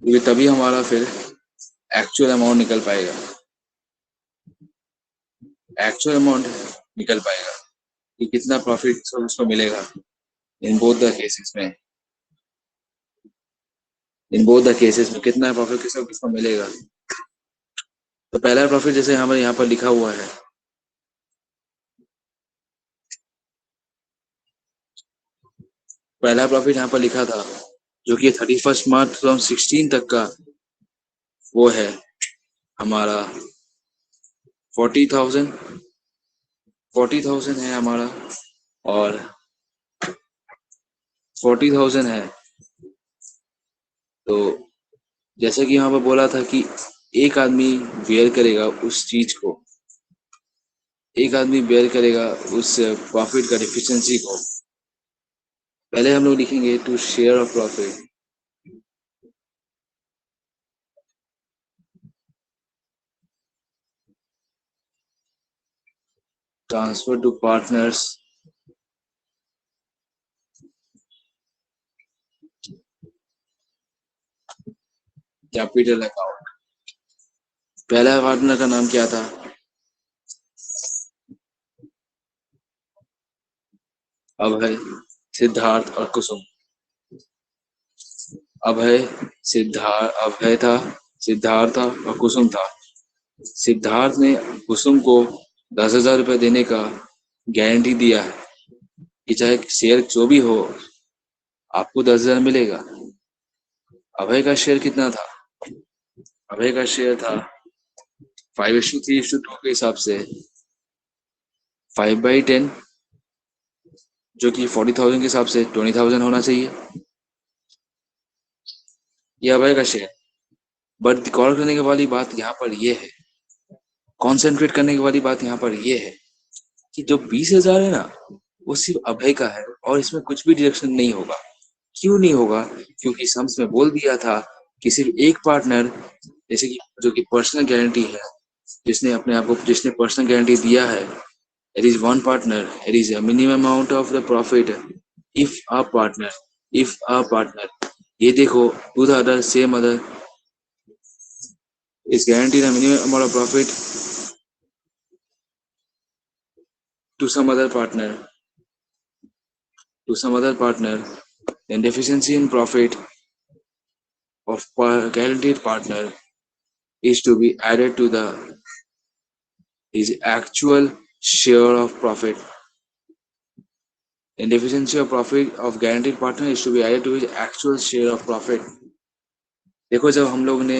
क्योंकि तभी हमारा फिर एक्चुअल अमाउंट निकल पाएगा। एक्चुअल अमाउंट निकल पाएगा कि कितना प्रॉफिट उसको मिलेगा इन बोथ द केसेस में। कितना प्रॉफिट किसको मिलेगा। तो पहला प्रॉफिट जैसे हमारे यहाँ पर लिखा हुआ है, पहला प्रॉफिट यहाँ पर लिखा था जो कि 31 मार्च 2016 तक का, वो है हमारा 40,000 है हमारा, और 40,000 है। तो जैसे कि यहाँ पर बोला था कि एक आदमी बेयर करेगा उस चीज को, एक आदमी बेयर करेगा उस प्रॉफिट का डिफिशियंसी को। पहले हम लोग लिखेंगे to share of profit, transfer to partners, capital account. पहला पार्टनर का नाम क्या था? अभय, सिद्धार्थ और कुसुम। अभय था, सिद्धार्थ था और कुसुम था। सिद्धार्थ ने कुसुम को 10,000 रुपए देने का गारंटी दिया है कि चाहे शेयर जो भी हो आपको 10,000 मिलेगा। अभय का शेयर कितना था? अभय का शेयर था 5:3:2 के हिसाब से 5/10, जो कि 40,000 के हिसाब से 20,000 होना चाहिए। ये अभय का शेयर। बट गौर करने वाली बात यहाँ पर यह है, कॉन्सेंट्रेट करने वाली बात यहाँ पर यह है कि जो 20,000 है ना, वो सिर्फ अभय का है और इसमें कुछ भी डिडक्शन नहीं होगा। क्यों नहीं होगा? क्योंकि सम्स में बोल दिया था कि सिर्फ एक पार्टनर, जैसे कि जो कि पर्सनल गारंटी है, जिसने पर्सनल गारंटी दिया है, it is one partner, it is a minimum amount of the profit if a partner ये देखो, to the other same other is guaranteed a minimum amount of profit to some other partner, then deficiency in profit of guaranteed partner is to be added to the his actual share of profit. Then deficiency of profit of guaranteed partner is to be added to his actual share of profit. देखो, जब हम लोग ने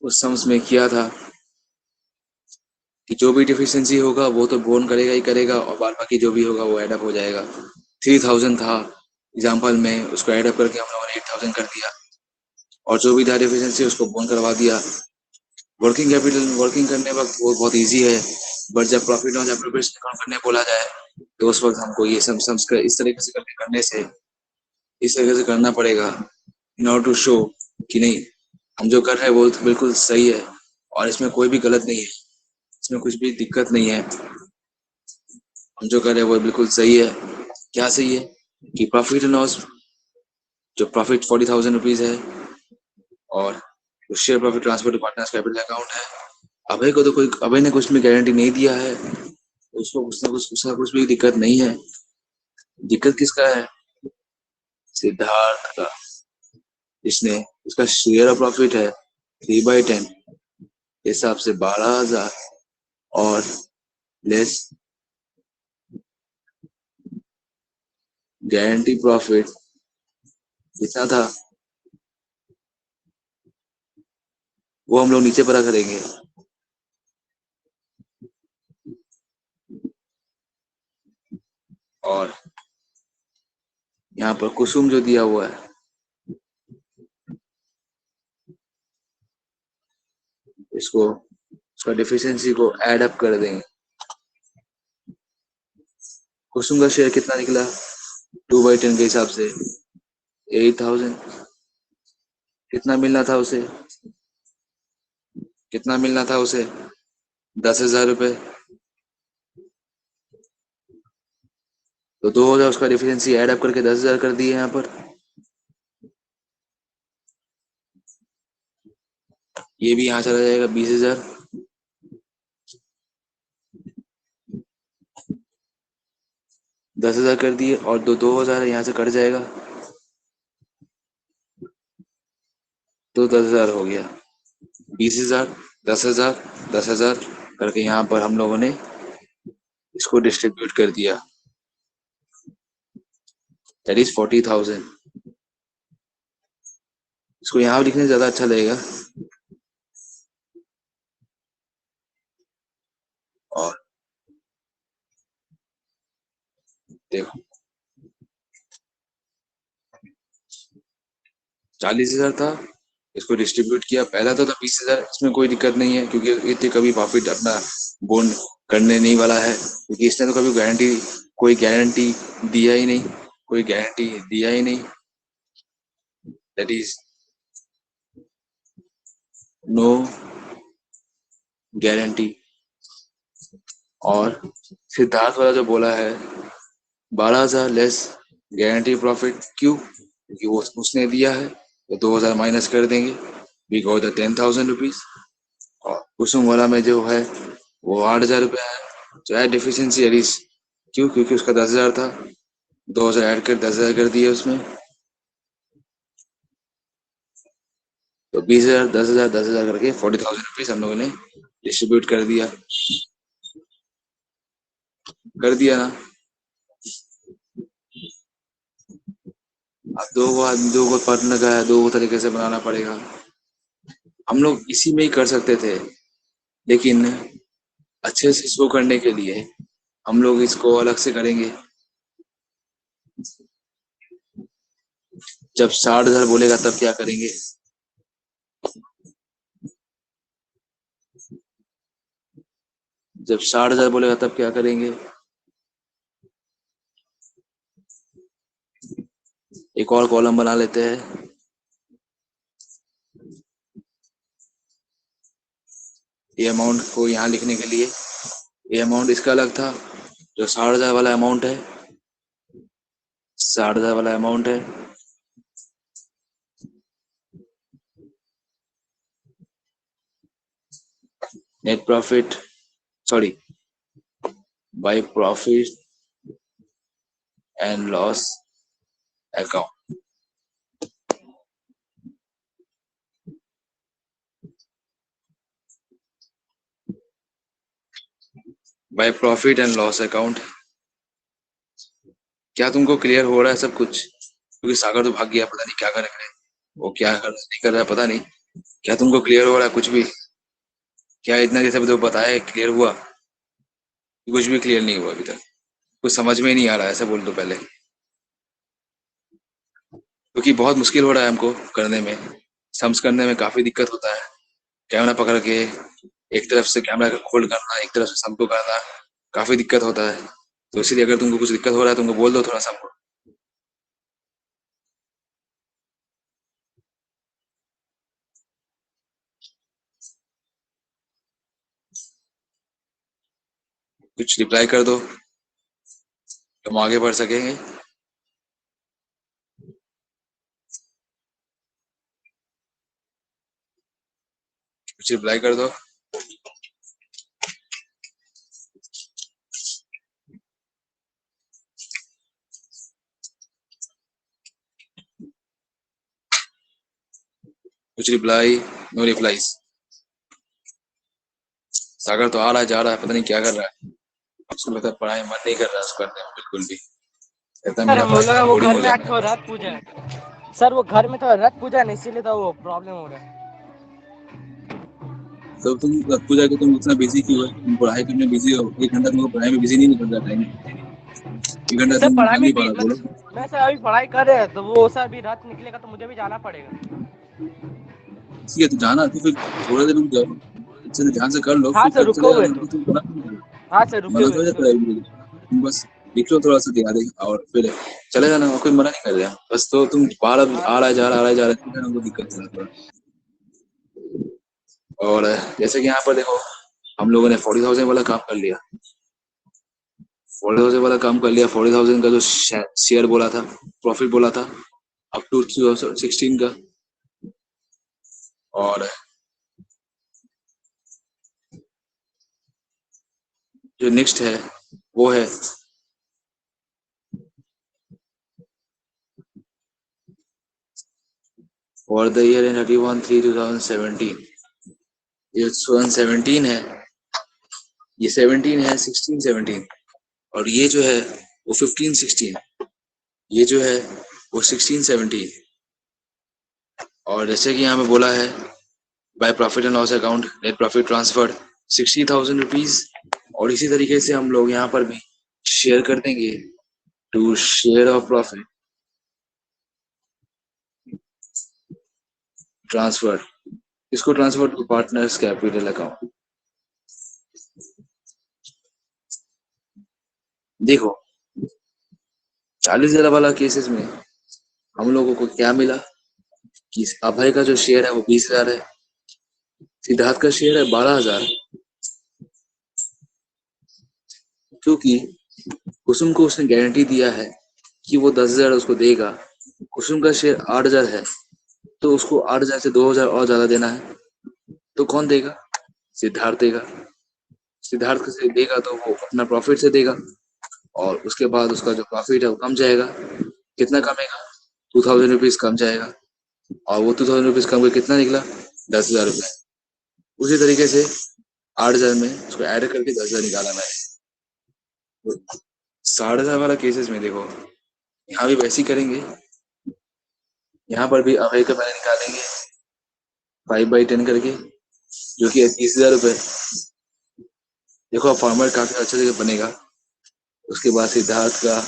उस sums में किया था कि जो भी डिफिशियंसी होगा वो तो बोन करेगा ही करेगा और बाद बाकी जो भी होगा वो एडअप हो जाएगा। 3,000 था एग्जाम्पल में, उसको एडअप करके हम लोगों ने 8,000 कर दिया और जो भी था डिफिशियंसी उसको बोन करवा दिया। वर्किंग कैपिटल वर्किंग करने वक्त वो बहुत इजी है, बट जब प्रॉफिट और जब प्रोफिट अकाउंट करने बोला जाए तो उस वक्त हमको ये सम्स इस तरीके से करने से इस तरीके से करना पड़ेगा इन ऑर्डर टू शो कि नहीं, हम जो कर रहे हैं वो तो बिल्कुल सही है और इसमें कोई भी गलत नहीं है, इसमें कुछ भी दिक्कत नहीं है, हम जो कर रहे हैं वो बिल्कुल सही है। क्या सही है? कि प्रॉफिट एंड लॉस, जो प्रॉफिट 40,000 रुपीज है और share profit transfer to partners capital account है। अभय ने कुछ भी गारंटी नहीं दिया है, उसका कुछ भी दिक्कत नहीं है। दिक्कत किसका है? सिद्धार्थ का, जिसने उसका शेयर ऑफ प्रॉफिट है 3/10 हिसाब से 12,000 और लेस गारंटी प्रॉफिट कितना था वो हम लोग नीचे पता करेंगे। और यहाँ पर कुसुम जो दिया हुआ है, इसको उसका डिफिशियंसी को ऐड अप कर देंगे। कुसुम का शेयर कितना निकला 2/10 के हिसाब से 8,000। कितना मिलना था उसे? 10,000 रुपए। तो 2,000 उसका डिफिशियंसी ऐड अप करके 10,000 कर दिए यहाँ पर। ये भी यहाँ चला जाएगा 20,000। 10,000 कर दिए और 2,000 यहाँ से कट जाएगा तो 10,000 हो गया। 20,000, 10,000, 10,000 करके यहाँ पर हम लोगों ने इसको डिस्ट्रीब्यूट कर दिया, दैट इज 40,000। इसको यहाँ लिखने से ज्यादा अच्छा लगेगा। और देखो 40,000 था, इसको डिस्ट्रीब्यूट किया, पहला तो था 20,000। इसमें कोई दिक्कत नहीं है क्योंकि इतने कभी प्रॉफिट अपना बोन करने नहीं वाला है, क्योंकि इसने तो कभी कोई गारंटी दिया ही नहीं, दैट इज नो गारंटी। और सिद्धार्थ वाला जो बोला है 12,000 लेस गारंटी प्रॉफिट, क्यों? क्योंकि वो उसने दिया है तो 2,000 माइनस कर देंगे, वी गॉट द 10,000 रुपीज। और कुसुम वाला में जो है वो 8,000 रुपया है, जो है डिफिशियंसी एरिस। क्यों? क्योंकि उसका 10,000 था, 2,000 ऐड कर 10,000 कर दिए उसमें, तो 20,000, 10,000, 10,000 करके 40,000 रुपीज हम लोगों ने डिस्ट्रीब्यूट कर दिया ना। अब दो को पार्टनर का है, दो तरीके से बनाना पड़ेगा। हम लोग इसी में ही कर सकते थे, लेकिन अच्छे से शो करने के लिए हम लोग इसको अलग से करेंगे। जब 60,000 बोलेगा तब क्या करेंगे? जब 60,000 बोलेगा तब क्या करेंगे? एक और कॉलम बना लेते हैं। ये अमाउंट को यहाँ लिखने के लिए, ये अमाउंट इसका अलग था, जो 60,000 वाला अमाउंट है, 60,000 वाला अमाउंट है। Net profit, sorry, by profit and loss account. By profit and loss account. क्या तुमको क्लियर हो रहा है सब कुछ? क्योंकि सागर तो भाग गया, पता नहीं क्या कर रहा है, वो क्या कर नहीं कर रहा है पता नहीं। क्या तुमको क्लियर हो रहा है कुछ भी? क्या इतना जैसे जो बताया क्लियर हुआ? कुछ भी क्लियर नहीं हुआ अभी तक, कुछ समझ में ही नहीं आ रहा है, ऐसा बोल दो पहले। क्योंकि बहुत मुश्किल हो रहा है हमको करने में, सम्स करने में काफी दिक्कत होता है। कैमरा पकड़ के एक तरफ से कैमरा का होल्ड करना, एक तरफ से सम को करना, काफी दिक्कत होता है। तो इसलिए अगर तुमको कुछ दिक्कत हो रहा है तुमको बोल दो थोड़ा सा हमको। कुछ रिप्लाई कर दो, हम आगे बढ़ सकेंगे। कुछ रिप्लाई कर दो। कुछ रिप्लाई, नो रिप्लाईज। सागर तो आ रहा है जा रहा है, पता नहीं क्या कर रहा है। उसको लगता है पढ़ाई मन नहीं कर रहा है उसको करने में बिल्कुल भी। कहता है सर मेरा हम लोग वो बोरिंग घर हो में गया आज तो रथ पूजा है। सर वो घर में तो रथ पूजा है ना, इसीलिए तो वो प्रॉब्लम हो रहा है। तो तुम पूजा के तुम उतना बिजी क्यों है? तुम पढ़ाई करने बिजी हो, 1 घंटा तुमको पढ़ाई में बिजी नहीं निकल रहा टाइम? 1 घंटा सर तुम पढ़ाई कर में नहीं पा रहा, बोलो। मैं सर अभी पढ़ाई कर रहे हैं, तो वो सर अभी रथ निकलेगा तो मुझे भी जाना पड़ेगा। ठीक है तो जाना, तो फिर थोड़ा देर रुक जाओ, अच्छे से ध्यान से कर लो, हाँ फिर सर तब रुके चले हुए जाना। तो। तो तुम पढ़ा नहीं कर रहे, हाँ सर रुके मना हुए थोड़ा सा रुके हुए। पढ़ाई में। तुम बस लिख लो थोड़ा सा ध्यान दे और फिर चले जाना, कोई मना नहीं कर रहा। बस तो तुम बाहर आ रहा है जा रहा है, आ रहा है जा रहा है, हमको दिक्कत है थोड़ा। और जैसे कि यहाँ पर देखो, हम लोगों ने 40,000 वाला काम कर लिया, 40,000 वाला काम कर लिया। 40,000 का जो शेयर बोला था, प्रॉफिट बोला था अप टू 2016 का। और जो नेक्स्ट है वो है फॉर द ईयर इन 31/3/2017। ये 2017 है, ये 17 है, 16 17, और ये जो है वो 15 16, ये जो है वो 16 17। और जैसे कि यहाँ पे बोला है by profit and loss account, net profit transfer 60,000 rupees. और इसी तरीके से हम लोग यहाँ पर भी शेयर कर देंगे to share of profit transfer, इसको transfer to partners capital account. देखो 40,000 वाला केसेस में हम लोगों को क्या मिला कि अभय का जो शेयर है वो 20,000 है, सिद्धार्थ का शेयर है 12,000, क्योंकि कुसुम को उसने गारंटी दिया है कि वो 10,000 उसको देगा। कुसुम का शेयर 8,000 है, तो उसको 8,000 से 2,000 और ज्यादा देना है। तो कौन देगा? सिद्धार्थ देगा। सिद्धार्थ से देगा तो वो अपना प्रॉफिट से देगा, और उसके बाद उसका जो प्रॉफिट है वो कम जाएगा। कितना कमेगा? 2,000 रुपीज कम जाएगा। और वो 2,000 रुपीज कम करके कितना निकला? 10,000 रुपये। उसी तरीके से 8,000 में उसको ऐड करके 10,000 निकाला मैंने। तो 60,000 वाला केसेस में देखो यहाँ भी वैसे ही करेंगे, यहाँ पर भी अभय का मैंने निकालेंगे 5/10 करके, जो कि है 30,000 रुपये। देखो अब फॉर्मेट काफी अच्छे से बनेगा। उसके बाद सिद्धार्थ का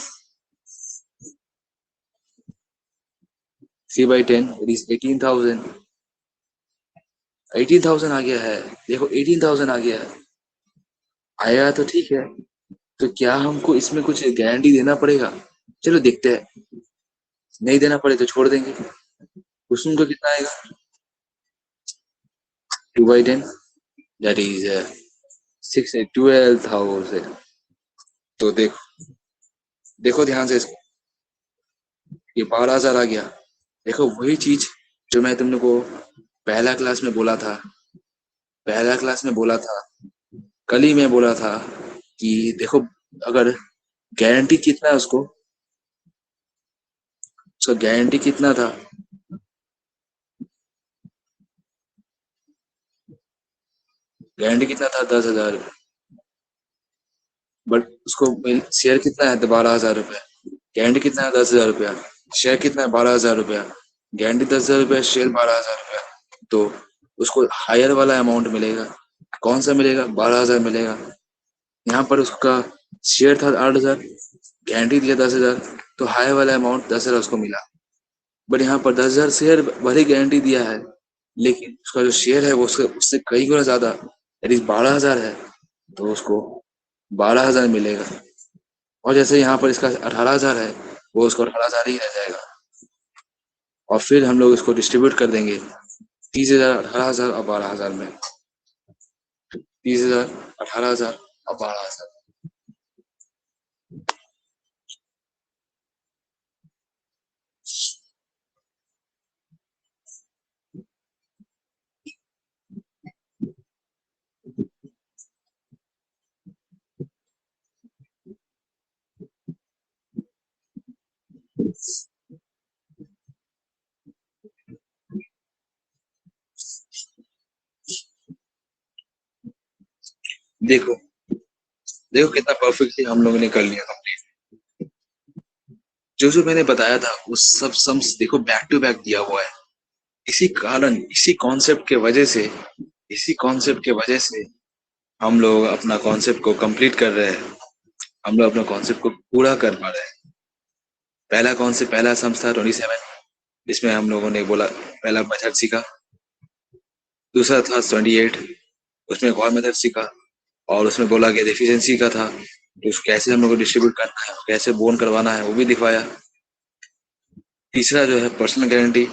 3/10 इट इज 18,000। 18,000 आ गया है। देखो 18,000 आ गया है। आया तो ठीक है, तो क्या हमको इसमें कुछ गारंटी देना पड़ेगा? चलो देखते हैं, नहीं देना पड़े तो छोड़ देंगे। कुसुम का कितना आएगा? 2/10 दैट इज 12,000। तो देखो देखो ध्यान से इसको, ये 12,000 आ गया। देखो वही चीज जो मैं तुमने को पहला क्लास में बोला था, पहला क्लास में बोला था, कल ही मैं बोला था कि देखो अगर गारंटी कितना है उसको, उसका गारंटी कितना था? गारंटी कितना था? 10,000। बट उसको शेयर कितना है? 12,000 रुपया। गारंटी कितना है? 10,000 रुपया। शेयर कितना है? 12,000 रुपया। गारंटी 10,000 रुपया, शेयर 12,000 रुपया। तो उसको हायर वाला अमाउंट मिलेगा। कौन सा मिलेगा? 12,000 मिलेगा। यहाँ पर उसका शेयर था 8,000, गारंटी दिया 10,000, तो हायर वाला अमाउंट 10,000 उसको मिला। बट यहाँ पर 10,000 शेयर भले गारंटी दिया है, लेकिन उसका जो शेयर है वो उससे उससे कई गुना ज्यादा, दैट इज 12,000 है, तो उसको 12,000 मिलेगा। और जैसे यहाँ पर इसका 18,000 है, वो उसको 18,000 ही रह जाएगा। और फिर हम लोग इसको डिस्ट्रीब्यूट कर देंगे 30,000, 18,000 और 12,000 में। 30,000, 18,000 और 12,000। देखो देखो कितना परफेक्टली हम लोगों ने कर लिया कंप्लीट। जो जो मैंने बताया था वो सब सम्स देखो बैक टू बैक दिया हुआ है। इसी कारण, इसी कॉन्सेप्ट के वजह से हम लोग अपना कॉन्सेप्ट को कंप्लीट कर रहे हैं। हम लोग अपना कॉन्सेप्ट को पूरा कर पा रहे हैं। पहला सम्स था 27, जिसमें हम लोगों ने बोला पहला मेथड सीखा। दूसरा था 28, उसमें एक और मेथड सीखा, और उसमें बोला गया एफिशिएंसी का था, तो उस कैसे हम लोग को डिस्ट्रीब्यूट करना है, कैसे बोन करवाना है, वो भी दिखवाया। तीसरा जो है पर्सनल गारंटी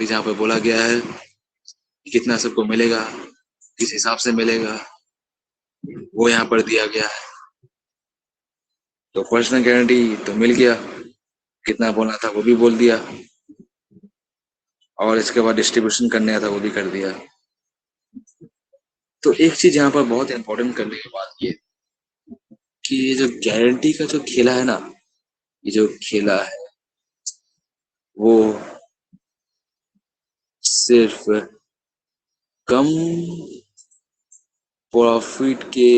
जहाँ पे बोला गया है कि कितना सबको मिलेगा, किस हिसाब से मिलेगा, वो यहाँ पर दिया गया है। तो पर्सनल गारंटी तो मिल गया, कितना बोलना था वो भी बोल दिया, और इसके बाद डिस्ट्रीब्यूशन करने था वो भी कर दिया। तो एक चीज यहाँ पर बहुत इंपॉर्टेंट करने की बात ये कि ये जो गारंटी का जो खेला है ना, ये जो खेला है वो सिर्फ कम प्रॉफिट के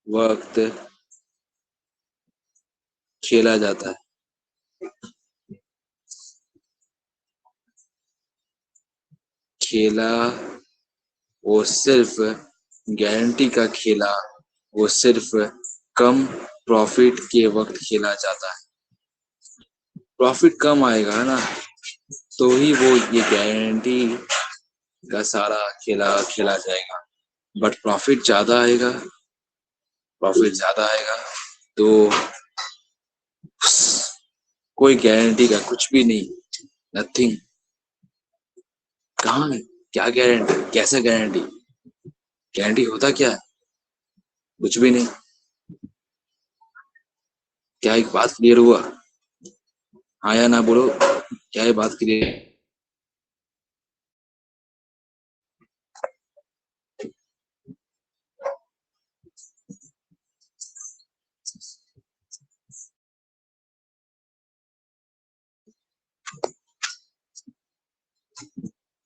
वक्त खेला जाता है। खेला वो सिर्फ गारंटी का खेला वो सिर्फ कम प्रॉफिट के वक्त खेला जाता है। प्रॉफिट कम आएगा ना, तो ही वो ये गारंटी का सारा खेला खेला जाएगा। बट प्रॉफिट ज्यादा आएगा तो कोई गारंटी का कुछ भी नहीं, नथिंग। कहाँ है? क्या गारंटी? कैसा गारंटी? गारंटी होता क्या है? कुछ भी नहीं। क्या एक बात क्लियर हुआ? हाँ या ना बोलो, क्या ये बात क्लियर?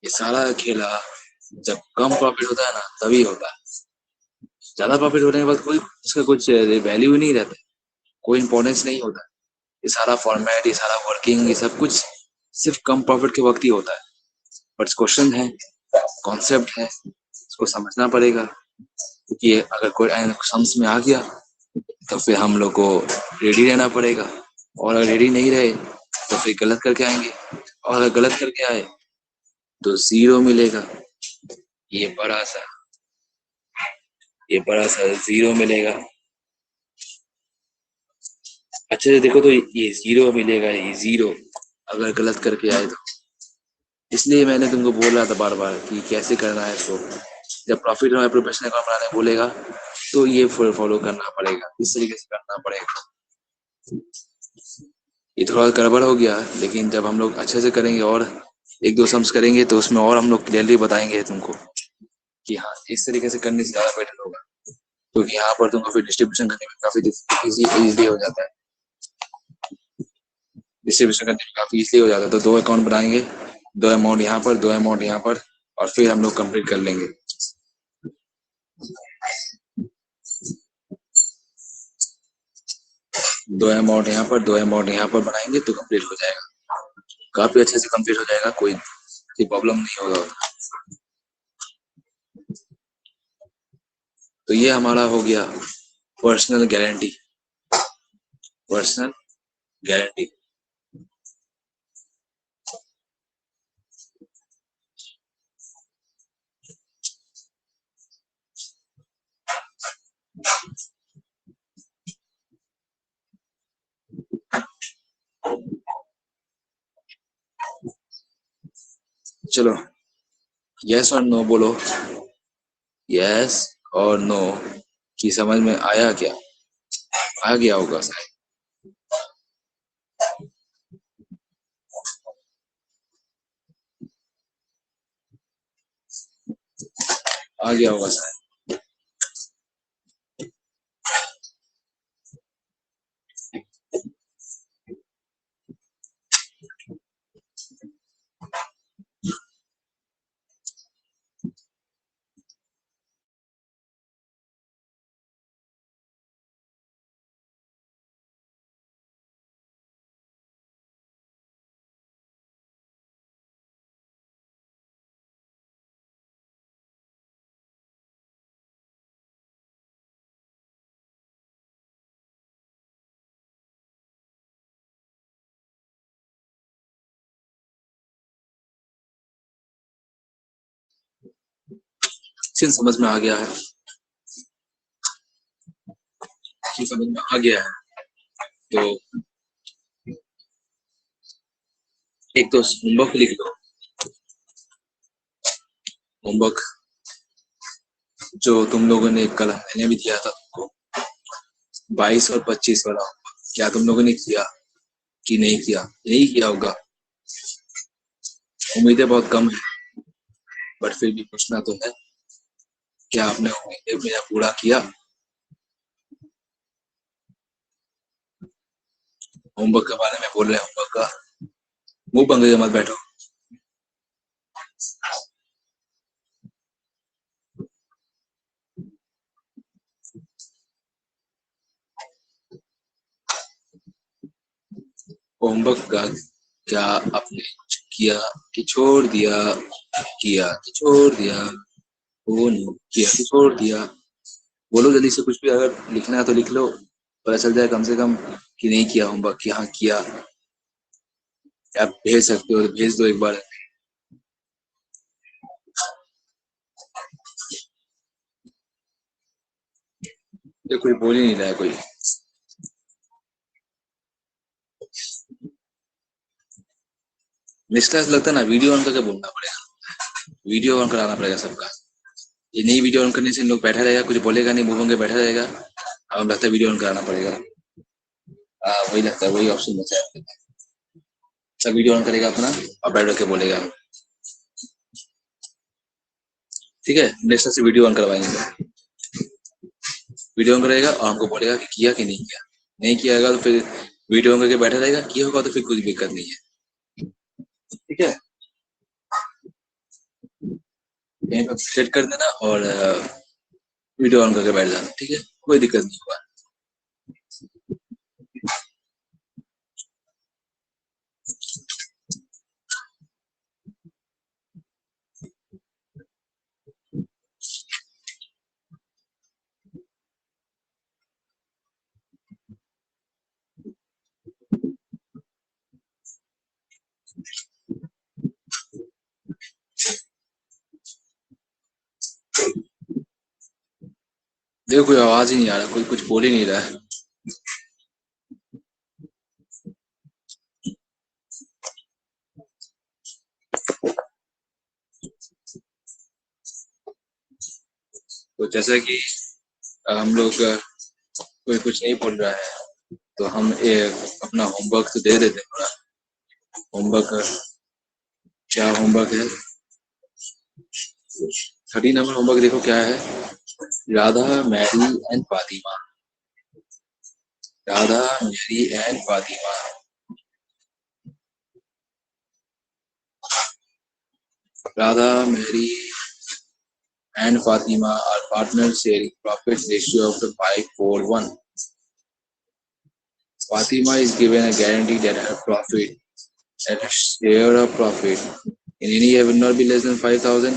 ये सारा खेला जब कम प्रॉफिट होता है ना तभी होता है। ज्यादा प्रॉफिट होने के बाद कोई उसका कुछ वैल्यू ही नहीं रहता, कोई इंपॉर्टेंस नहीं होता। ये सारा फॉर्मेट, ये सारा वर्किंग, ये सब कुछ सिर्फ कम प्रॉफिट के वक्त ही होता है। बट क्वेश्चन है, कॉन्सेप्ट है, इसको समझना पड़ेगा, क्योंकि अगर कोई समझ में आ गया तो फिर हम लोग को रेडी रहना पड़ेगा, और अगर रेडी नहीं रहे तो फिर गलत करके आएंगे, और अगर गलत करके आए तो 0 मिलेगा। ये बड़ा सा 0 मिलेगा। अच्छे से देखो तो ये 0 मिलेगा, ये 0 अगर गलत करके आए तो। इसलिए मैंने तुमको बोल रहा था बार बार कि कैसे करना है इसको। जब प्रॉफिट और प्रोफेशनल अकाउंट बनाने बोलेगा तो ये फॉलो करना पड़ेगा, इस तरीके से करना पड़ेगा। ये थोड़ा गड़बड़ हो गया, लेकिन जब हम लोग अच्छे से करेंगे और एक दो सम्स करेंगे तो उसमें और हम लोग क्लियरली बताएंगे तुमको कि हाँ इस तरीके से करने से ज्यादा बेटर होगा, क्योंकि यहाँ पर तुमको फिर डिस्ट्रीब्यूशन करने में काफी इजी हो जाता है। डिस्ट्रीब्यूशन करने में काफी इजीली हो जाता है। तो 2 अकाउंट बनाएंगे, 2 अमाउंट यहाँ पर, 2 अमाउंट यहाँ पर, और फिर हम लोग कंप्लीट कर लेंगे। दो अमाउंट यहाँ पर, 2 अमाउंट यहाँ पर बनाएंगे तो कंप्लीट हो जाएगा, काफी अच्छे से कंप्लीट हो जाएगा, कोई प्रॉब्लम नहीं होगा। तो ये हमारा हो गया पर्सनल गारंटी। पर्सनल गारंटी चलो यस और नो बोलो, यस और नो की समझ में आया क्या? आ गया होगा शायद। आ गया होगा शायद। समझ में आ गया है, समझ में आ गया है। तो एक तो होमवर्क लिख लो, होमवर्क जो तुम लोगों ने कल मैंने भी दिया था तुमको, 22 और 25 वाला। क्या तुम लोगों ने किया कि नहीं किया? नहीं किया होगा, उम्मीदें बहुत कम है, बट फिर भी पूछना तो है, क्या आपने उम्मीदें मेरा पूरा किया? होमवर्क के बारे में बोल रहे हैं, होमवर्क का मुंह बंद करके मत बैठो। होमवर्क का क्या आपने कुछ किया कि छोड़ दिया? किया कि छोड़ दिया? वो नहीं किया कि छोड़ दिया? बोलो जल्दी से, कुछ भी अगर लिखना है तो लिख लो, पता चल जाए कम से कम कि नहीं किया होमवर्क, कि हाँ किया। आप भेज सकते हो, भेज दो एक बार। ये कोई बोल ही नहीं रहा है कोई। नेक्स्ट क्लास लगता है ना वीडियो ऑन करके बोलना पड़ेगा, वीडियो ऑन कराना पड़ेगा सबका। ये नहीं वीडियो ऑन करने से लोग बैठा रहेगा, कुछ बोलेगा नहीं, मुंह बंद के बैठा रहेगा। अब लगता है वीडियो ऑन कराना पड़ेगा। वही लगता है, वही ऑप्शन बचा है। सब वीडियो ऑन करेगा अपना और बैठ के बोलेगा। ठीक है, नेक्स्ट से वीडियो ऑन करवाएंगे। वीडियो ऑन करेगा और हमको बोलेगा कि किया कि नहीं किया। नहीं किया होगा तो फिर वीडियो ऑन करके बैठा रहेगा, किया होगा तो फिर कुछ दिक्कत नहीं है। ठीक है, यहीं पर सेट कर देना और वीडियो ऑन करके बैठ जाना। ठीक है, कोई दिक्कत नहीं होगा। देखो कोई आवाज ही नहीं आ रहा, कोई कुछ बोल ही नहीं रहा है। तो जैसा कि हम लोग कोई कुछ नहीं बोल रहा है तो हम अपना होमवर्क तो दे देते हैं थोड़ा। होमवर्क क्या होमवर्क है? 30 नंबर होमवर्क देखो क्या है। Radha, Mary and Fatima. Radha, Mary and Fatima. Radha, Mary, and Fatima are partners sharing profit ratio of the 5-4-1. Fatima is given a guarantee that her profit and her share of profit in any year will not be less than 5,000.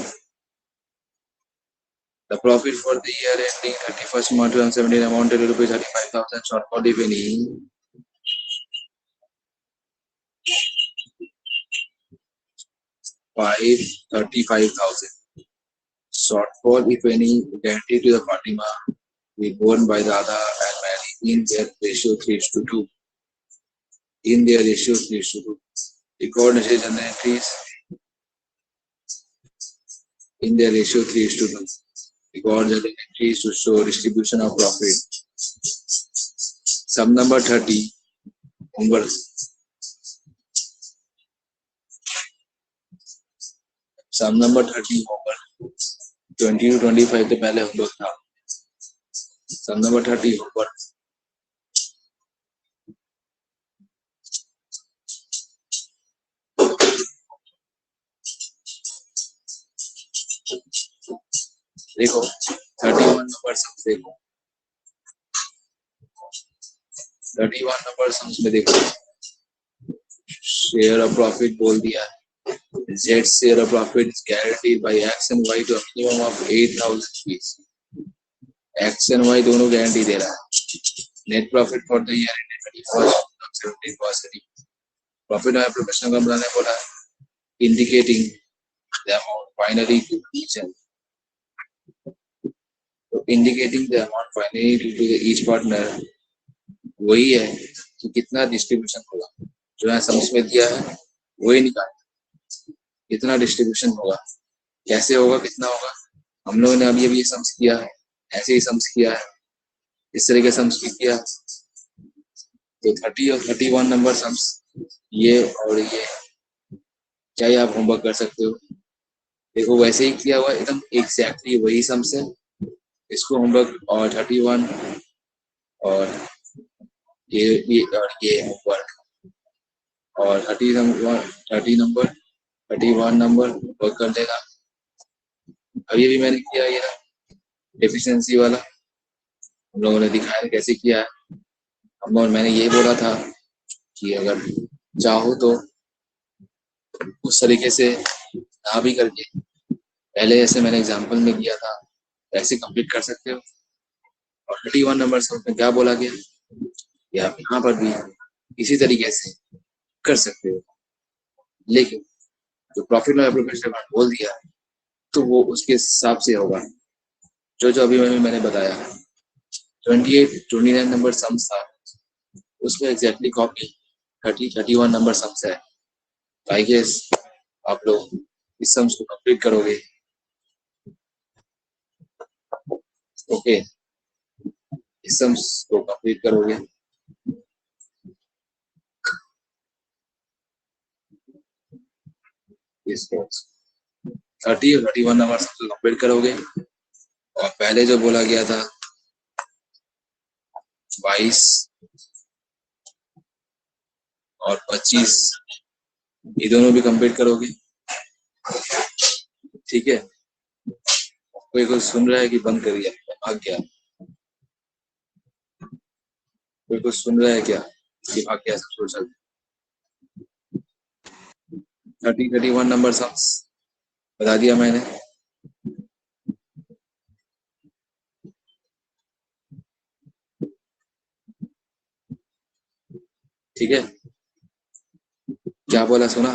The profit for the year ending 31st March 2017 amounted to rupees 35,000. Shortfall if any. 35,000. Shortfall if any guaranteed to the Fatima will be borne by Radha and Mary in their ratio 3:2. In their ratio 3:2. Record necessary journal entries in their ratio 3:2. Record journal entries to show distribution of profit. Sum number 30. Homework. Sum number 30 homework. 20 to 25 के पहले homework था। Sum number 30 homework. देखो 31 number sums देखो। 31 number sums में देखो share of profit बोल दिया है। Z share of profit is guaranteed by X and Y to a minimum of 8,000 rupees. X and Y दोनों गारंटी दे रहा है। Net profit for the year ended 31st 2017 was profit और professional का बनाने बोला indicating the amount finally to each and तो indicating the amount finally to each partner वही है कि कितना डिस्ट्रीब्यूशन होगा। जो है सम्स में दिया है वही निकाल कितना डिस्ट्रीब्यूशन होगा, कैसे होगा, कितना होगा। हम लोगों ने अभी ये सम्स किया है, ऐसे ही सम्स किया है, इस तरह के सम्स भी किया। तो 30 और 31 नंबर सम्स ये और ये क्या ही आप होमवर्क कर सकते हो। देखो वैसे ही किया हुआ एकदम एग्जैक्टली वही सम्स है। इसको होमवर्क और 31 और ये होमवर्क और 30 नंबर 31 नंबर वर्क कर लेगा। अभी भी मैंने किया ये एफिशिएंसी वाला, हम लोगों ने दिखाया कैसे किया है। मैंने ये बोला था कि अगर चाहो तो उस तरीके से ना भी करके पहले जैसे मैंने एग्जांपल में किया था ऐसे कंप्लीट कर सकते हो। और 31 नंबर में क्या बोला गया कि आप यहाँ पर भी इसी तरीके से कर सकते हो, लेकिन जो प्रॉफिट और प्रोफेशनल बोल दिया तो वो उसके हिसाब से होगा जो अभी मैंने बताया। 29 नंबर सम्स था उसमें एग्जैक्टली कॉपी 31 नंबर सम्स है। आई गेस आप लोग इस सम्स को कंप्लीट करोगे। ओके, इस सम्स को कंप्लीट करोगे। इसको 30 और 31 नंबर सम्स को कंप्लीट करोगे। और पहले जो बोला गया था 22 और 25 ये दोनों भी कंप्लीट करोगे। ठीक है, कोई सुन रहा है कि बंद कर दिया, भाग गया? कोई कुछ सुन रहा है क्या कि भाग गया? सब सोचल 31 नंबर सम्स बता दिया मैंने। ठीक है, क्या बोला सुना?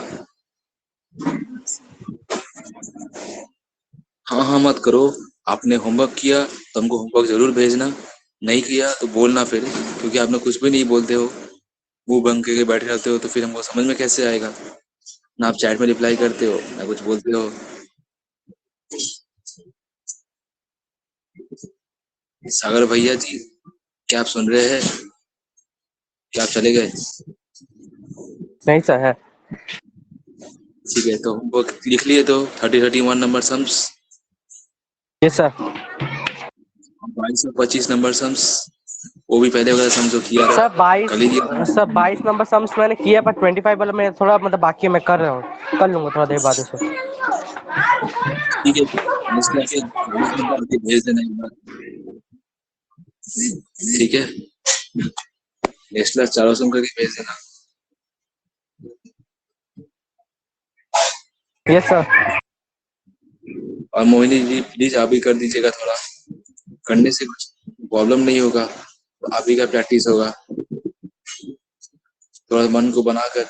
हाँ हाँ मत करो, आपने होमवर्क किया तो हमको होमवर्क जरूर भेजना, नहीं किया तो बोलना फिर, क्योंकि आप लोग कुछ भी नहीं बोलते हो, मुंह बंद करके बैठे रहते हो, तो फिर हमको समझ में कैसे आएगा? ना आप चैट में रिप्लाई करते हो, ना कुछ बोलते हो। सागर भैया जी, क्या आप सुन रहे हैं? क्या आप चले गए? नहीं सर है। ठीक है, तो होमवर्क लिख लिए तो 30-31 नंबर सम्स, यस सर। 22 और 25 नंबर सम्स, वो भी पहले वाला सम जो किया था सर 22 कर लीजिए। सर 22 नंबर सम्स मैंने किया, पर 25 वाला मैं थोड़ा मतलब बाकी है, मैं कर रहा हूँ, कर लूंगा थोड़ा देर बाद उसे। ठीक है, लिस्ट करके ग्रुप में डाल के भेज देना एक बार। ठीक है, लिस्ट चारों सम करके भेज देना। Yes sir. और मोहिनी जी प्लीज आप भी कर दीजिएगा, थोड़ा करने से कुछ प्रॉब्लम नहीं होगा, तो आप ही का प्रैक्टिस होगा, थोड़ा मन को बनाकर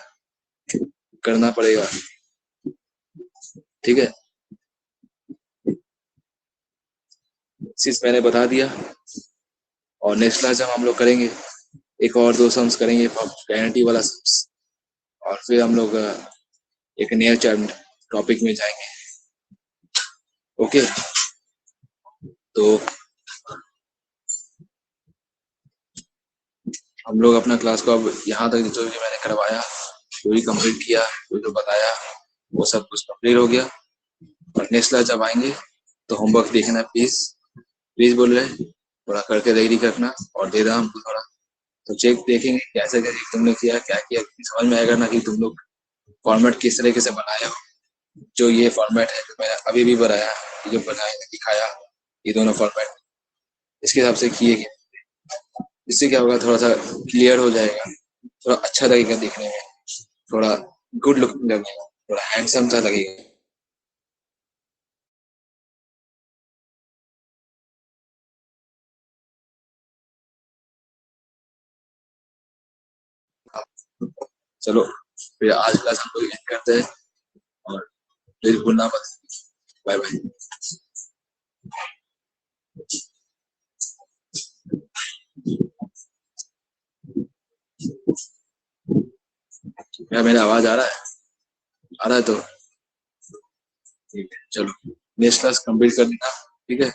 करना पड़ेगा। ठीक है, चीज मैंने बता दिया, और नेक्स्ट क्लास जब हम लोग करेंगे, एक और 2 सम्स करेंगे गारंटी वाला सम्स, और फिर हम लोग एक नया टॉपिक में जाएंगे। ओके, तो हम लोग अपना क्लास को अब यहाँ तक जो भी मैंने करवाया, जो भी कंप्लीट किया, जो बताया, वो सब कुछ कंप्लीट हो गया। और नेक्स्ट क्लास जब आएंगे तो होमवर्क देखना प्लीज, प्लीज बोल रहे हैं, थोड़ा करके रेडी रखना और दे रहा हमको थोड़ा, तो चेक देखेंगे कैसे कैसे तुमने किया, क्या किया, समझ में आएगा ना कि तुम लोग फॉर्मेट किस तरीके से बनाया हो। जो ये फॉर्मेट है जो मैंने अभी भी बनाया, जो बनाया दिखाया, ये दोनों फॉर्मेट इसके हिसाब से किए गए, इससे क्या होगा, थोड़ा सा क्लियर हो जाएगा, थोड़ा अच्छा लगेगा दिखने में, थोड़ा गुड लुकिंग लगेगा, थोड़ा हैंडसम सा लगेगा। चलो फिर आज क्लास हम लोग एंड करते हैं, और फिर भूलना मत। Bye bye. क्या मेरा आवाज आ रहा है? आ रहा है तो ठीक है, चलो नेक्स्ट क्लास कंप्लीट कर देना। ठीक है।